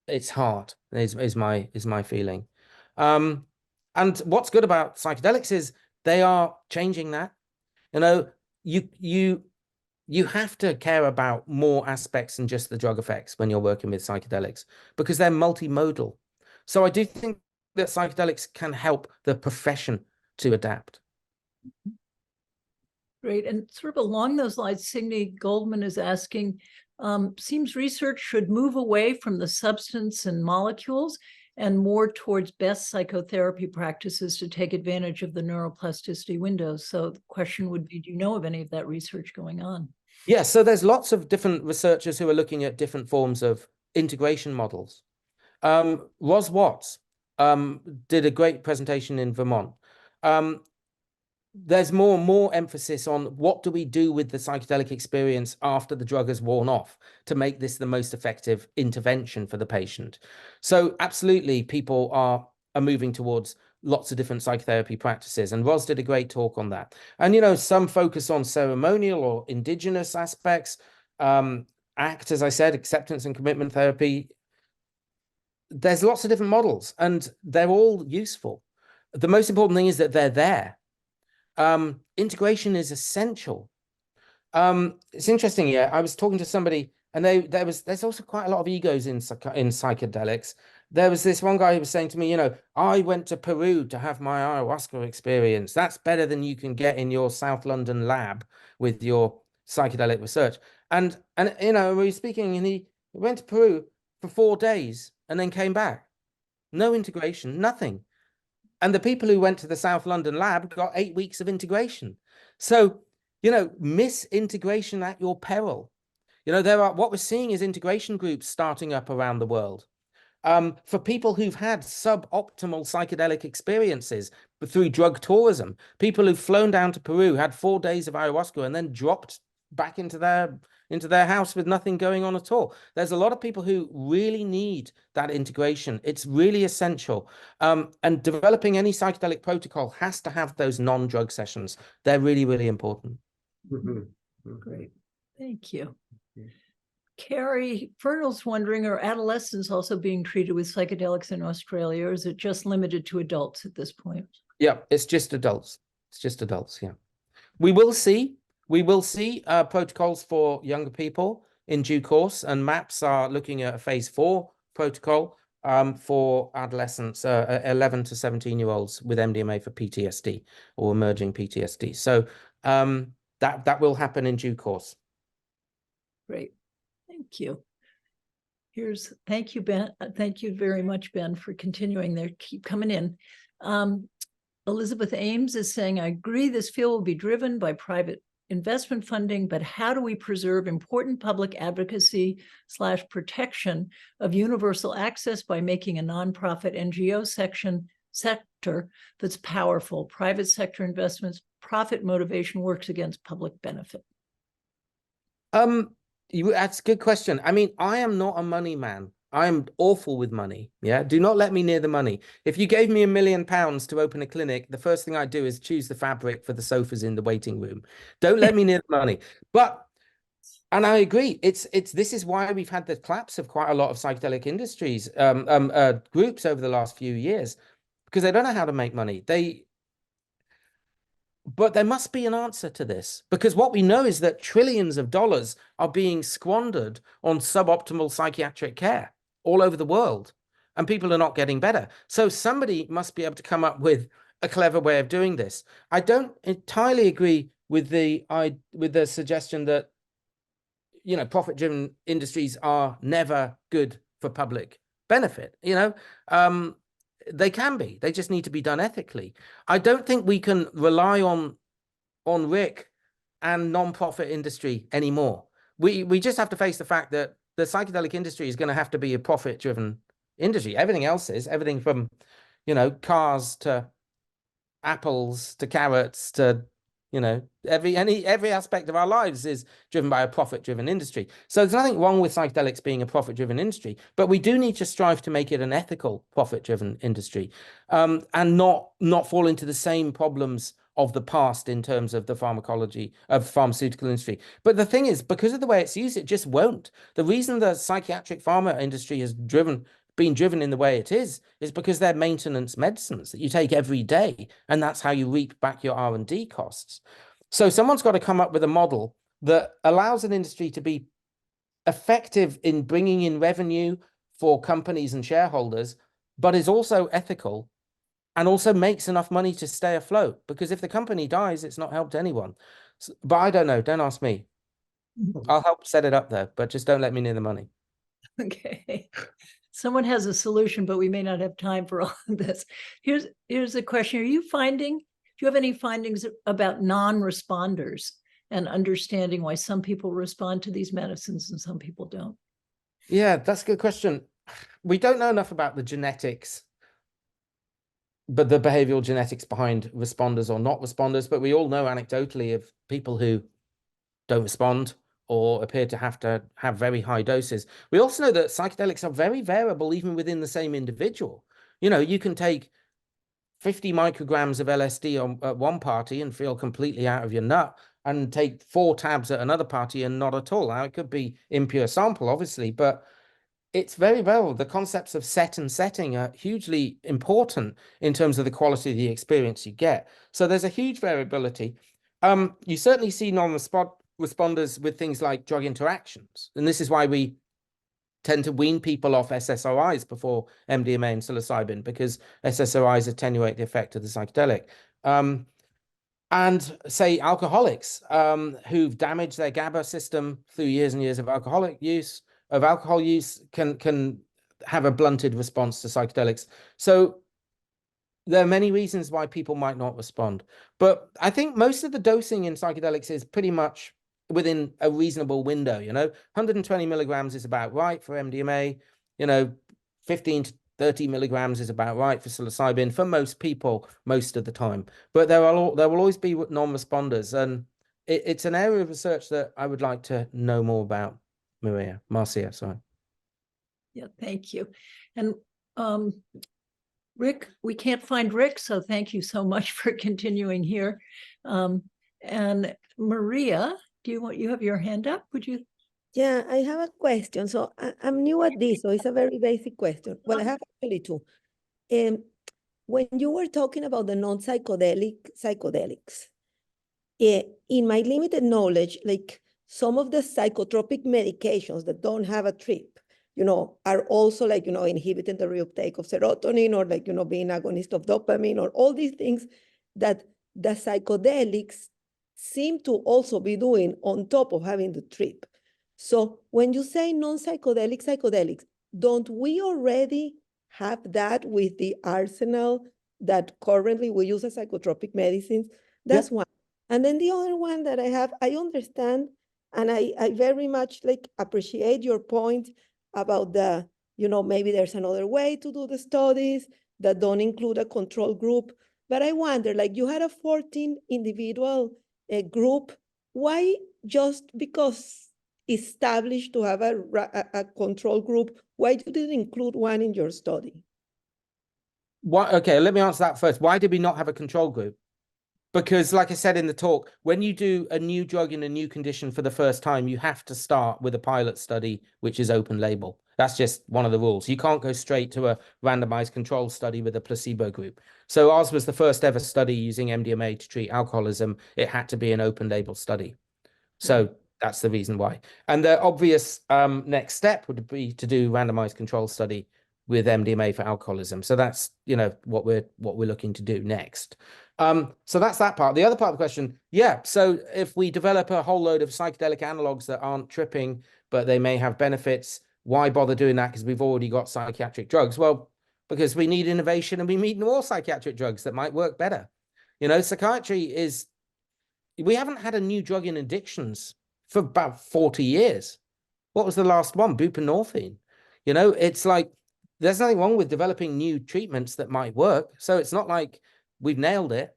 its heart, is my feeling. And what's good about psychedelics is they are changing that. You know, you have to care about more aspects than just the drug effects when you're working with psychedelics because they're multimodal. So I do think that psychedelics can help the profession to adapt. Great. And sort of along those lines, Signe Goldman is asking, seems research should move away from the substance and molecules and more towards best psychotherapy practices to take advantage of the neuroplasticity windows. So the question would be, do you know of any of that research going on? Yeah, so there's lots of different researchers who are looking at different forms of integration models. Ros Watts did a great presentation in Vermont. There's more and more emphasis on what do we do with the psychedelic experience after the drug has worn off to make this the most effective intervention for the patient. So absolutely, people are moving towards lots of different psychotherapy practices. And Ros did a great talk on that. And, you know, some focus on ceremonial or indigenous aspects, ACT, as I said, acceptance and commitment therapy. There's lots of different models and they're all useful. The most important thing is that they're there. Integration is essential. It's interesting. Yeah, I was talking to somebody, and there's also quite a lot of egos in psychedelics. There was this one guy who was saying to me, you know, I went to Peru to have my ayahuasca experience. That's better than you can get in your South London lab with your psychedelic research. And you know, we were speaking, and he went to Peru for 4 days and then came back. No integration, nothing. And the people who went to the South London lab got 8 weeks of integration. So, you know, misintegration at your peril. You know, what we're seeing is integration groups starting up around the world. For people who've had suboptimal psychedelic experiences through drug tourism, people who've flown down to Peru, had 4 days of ayahuasca, and then dropped back into their house with nothing going on at all. There's a lot of people who really need that integration. It's really essential. And developing any psychedelic protocol has to have those non-drug sessions. They're really, really important. Great. Thank you. Carrie Fernald's wondering, are adolescents also being treated with psychedelics in Australia, or is it just limited to adults at this point? Yeah, it's just adults. It's just adults, yeah. We will see protocols for younger people in due course, and MAPS are looking at a phase 4 protocol for adolescents, 11 to 17-year-olds with MDMA for PTSD or emerging PTSD. So that will happen in due course. Great. Thank you. Thank you, Ben. Thank you very much, Ben, for continuing there. Keep coming in. Elizabeth Ames is saying, I agree this field will be driven by private investment funding, but how do we preserve important public advocacy / protection of universal access by making a nonprofit NGO sector that's powerful? Private sector investments, profit motivation works against public benefit. That's a good question. I mean, I am not a money man. I'm awful with money. Yeah. Do not let me near the money. If you gave me £1 million to open a clinic, the first thing I'd do is choose the fabric for the sofas in the waiting room. Don't let me near the money. And I agree. This is why we've had the collapse of quite a lot of psychedelic industries, groups over the last few years, because they don't know how to make money. But there must be an answer to this, because what we know is that trillions of dollars are being squandered on suboptimal psychiatric care all over the world, and people are not getting better. So somebody must be able to come up with a clever way of doing this. I don't entirely agree with the suggestion that, you know, profit-driven industries are never good for public benefit. You know, they can be. They just need to be done ethically. I don't think we can rely on Rick and non-profit industry anymore. We just have to face the fact that the psychedelic industry is going to have to be a profit-driven industry. Everything else is. Everything from, you know, cars to apples to carrots to, you know, every aspect of our lives is driven by a profit-driven industry. So there's nothing wrong with psychedelics being a profit-driven industry, but we do need to strive to make it an ethical profit-driven industry, and not fall into the same problems of the past in terms of the pharmacology of pharmaceutical industry. But the thing is, because of the way it's used, it just won't. The reason the psychiatric pharma industry has been driven in the way it is because they're maintenance medicines that you take every day, and that's how you reap back your R&D costs. So someone's got to come up with a model that allows an industry to be effective in bringing in revenue for companies and shareholders, but is also ethical and also makes enough money to stay afloat. Because if the company dies, it's not helped anyone. But I don't know. Don't ask me. I'll help set it up though, but just don't let me near the money. Okay. Someone has a solution, but we may not have time for all of this. Here's a question. Do you have any findings about non-responders and understanding why some people respond to these medicines and some people don't? Yeah, that's a good question. We don't know enough about the genetics, but the behavioral genetics behind responders or not responders. But we all know anecdotally of people who don't respond or appear to have very high doses. We also know that psychedelics are very variable even within the same individual. You know, you can take 50 micrograms of LSD at one party and feel completely out of your nut, and take 4 tabs at another party and not at all. Now, it could be impure sample, obviously, but it's very variable. The concepts of set and setting are hugely important in terms of the quality of the experience you get. So there's a huge variability. You certainly see non-responders with things like drug interactions. And this is why we tend to wean people off SSRIs before MDMA and psilocybin, because SSRIs attenuate the effect of the psychedelic. And say alcoholics who've damaged their GABA system through years and years of alcohol use can have a blunted response to psychedelics. So there are many reasons why people might not respond. But I think most of the dosing in psychedelics is pretty much within a reasonable window. You know, 120 milligrams is about right for MDMA. You know, 15 to 30 milligrams is about right for psilocybin for most people most of the time. But there will always be non-responders, and it's an area of research that I would like to know more about. Marcia, sorry. Yeah, thank you. And Rick, we can't find Rick, so thank you so much for continuing here. And Maria, you have your hand up? Would you? Yeah, I have a question. So I'm new at this, so it's a very basic question. Well, I have actually two. When you were talking about the psychedelics, in my limited knowledge, like some of the psychotropic medications that don't have a trip, you know, are also like, you know, inhibiting the reuptake of serotonin, or like, you know, being agonist of dopamine, or all these things that the psychedelics seem to also be doing on top of having the trip. So when you say non-psychedelic psychedelics, don't we already have that with the arsenal that currently we use as psychotropic medicines? That's one. And then the other one that I have, I understand, and I very much like appreciate your point about the, maybe there's another way to do the studies that don't include a control group. But I wonder, like you had a 14 individual group, why just because established to have a control group, why you didn't include one in your study? Why, okay, let me answer that first. Why did we not have a control group? Because like I said in the talk, when you do a new drug in a new condition for the first time, you have to start with a pilot study, which is open label. That's just one of the rules. You can't go straight to a randomized control study with a placebo group. So ours was the first ever study using MDMA to treat alcoholism. It had to be an open label study. So that's the reason why. And the obvious next step would be to do randomized control study with MDMA for alcoholism. So that's, what we're looking to do next. So that's that part. The other part of the question, yeah. So if we develop a whole load of psychedelic analogs that aren't tripping, but they may have benefits, why bother doing that? Because we've already got psychiatric drugs. Well, because we need innovation and we need more psychiatric drugs that might work better. Psychiatry is, we haven't had a new drug in addictions for about 40 years. What was the last one? Buprenorphine. It's like, there's nothing wrong with developing new treatments that might work. So it's not like we've nailed it.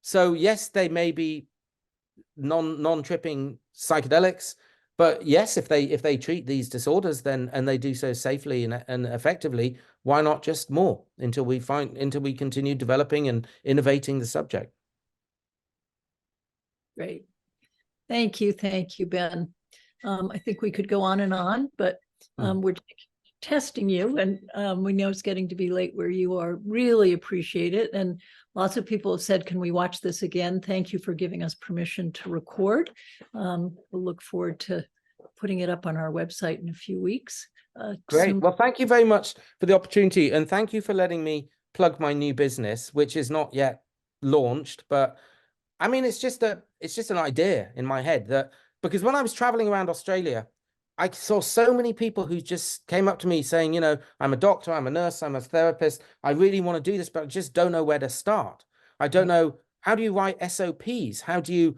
So yes, they may be non-tripping psychedelics, but yes, if they treat these disorders, then, and they do so safely and effectively, why not just more until we continue developing and innovating the subject? Great. Thank you, Ben. I think we could go on and on, but we're testing you, and we know it's getting to be late where you are. Really appreciate it. And lots of people have said, can we watch this again? Thank you for giving us permission to record. We'll look forward to putting it up on our website in a few weeks. Great. Well, thank you very much for the opportunity, and thank you for letting me plug my new business, which is not yet launched, but I mean, it's just an idea in my head, that because when I was traveling around Australia, I saw so many people who just came up to me saying, I'm a doctor, I'm a nurse, I'm a therapist. I really want to do this, but I just don't know where to start. I don't know, how do you write SOPs? How do you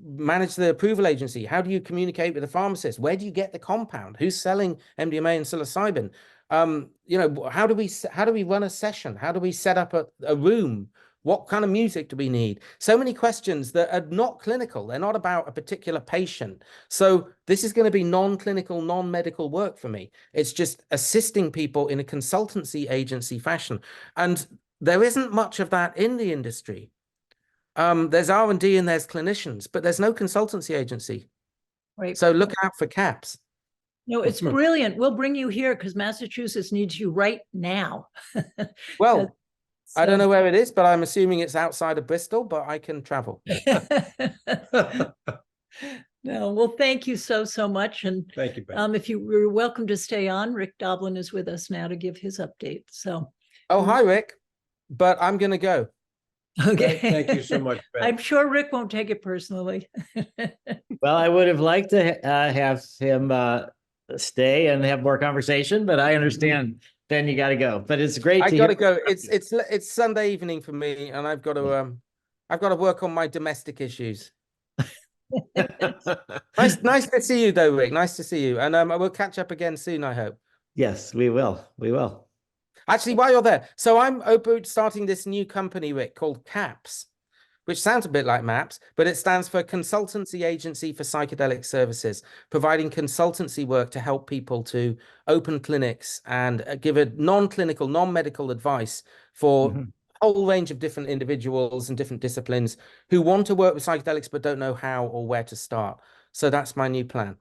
manage the approval agency? How do you communicate with the pharmacist? Where do you get the compound? Who's selling MDMA and psilocybin? How do we run a session? How do we set up a room? What kind of music do we need? So many questions that are not clinical. They're not about a particular patient. So this is going to be non-clinical, non-medical work for me. It's just assisting people in a consultancy agency fashion. And there isn't much of that in the industry. There's R&D and there's clinicians, but there's no consultancy agency. Right. So look out for CAPS. No, it's brilliant. We'll bring you here because Massachusetts needs you right now. Well, I don't know where it is, but I'm assuming it's outside of Bristol, but I can travel. No, well, thank you so much. And Thank you, Ben. if you were welcome to stay on, Rick Doblin is with us now to give his update. So. Oh, hi, Rick. But I'm going to go. Okay. Thank you so much, Ben. I'm sure Rick won't take it personally. Well, I would have liked to have him stay and have more conversation, but I understand, Ben, you got to go. But it's great. I got to go. It's Sunday evening for me, and I've got to work on my domestic issues. Nice to see you, though, Rick. Nice to see you, and we'll catch up again soon, I hope. Yes, we will. We will. Actually, while you're there, so I'm starting this new company, Rick, called CAPS, which sounds a bit like MAPS, but it stands for Consultancy Agency for Psychedelic Services, providing consultancy work to help people to open clinics and give a non-clinical, non-medical advice for a whole range of different individuals and different disciplines who want to work with psychedelics but don't know how or where to start. So that's my new plan.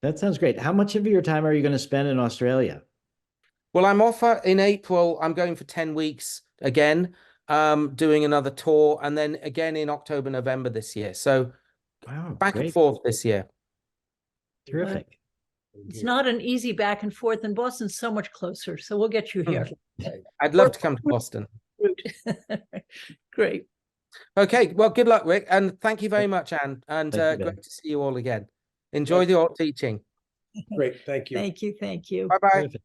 That sounds great. How much of your time are you going to spend in Australia? Well, I'm off in April. I'm going for 10 weeks again, doing another tour, and then again in October, November this year. So back and forth this year. Terrific. It's not an easy back and forth, and Boston's so much closer. So we'll get you here. I'd love to come to Boston. Great. Okay. Well, good luck, Rick. And thank you very much, Anne. And Thank you, great to see you all again. Enjoy the art teaching. Great, thank you. Thank you, thank you. Bye-bye. Perfect.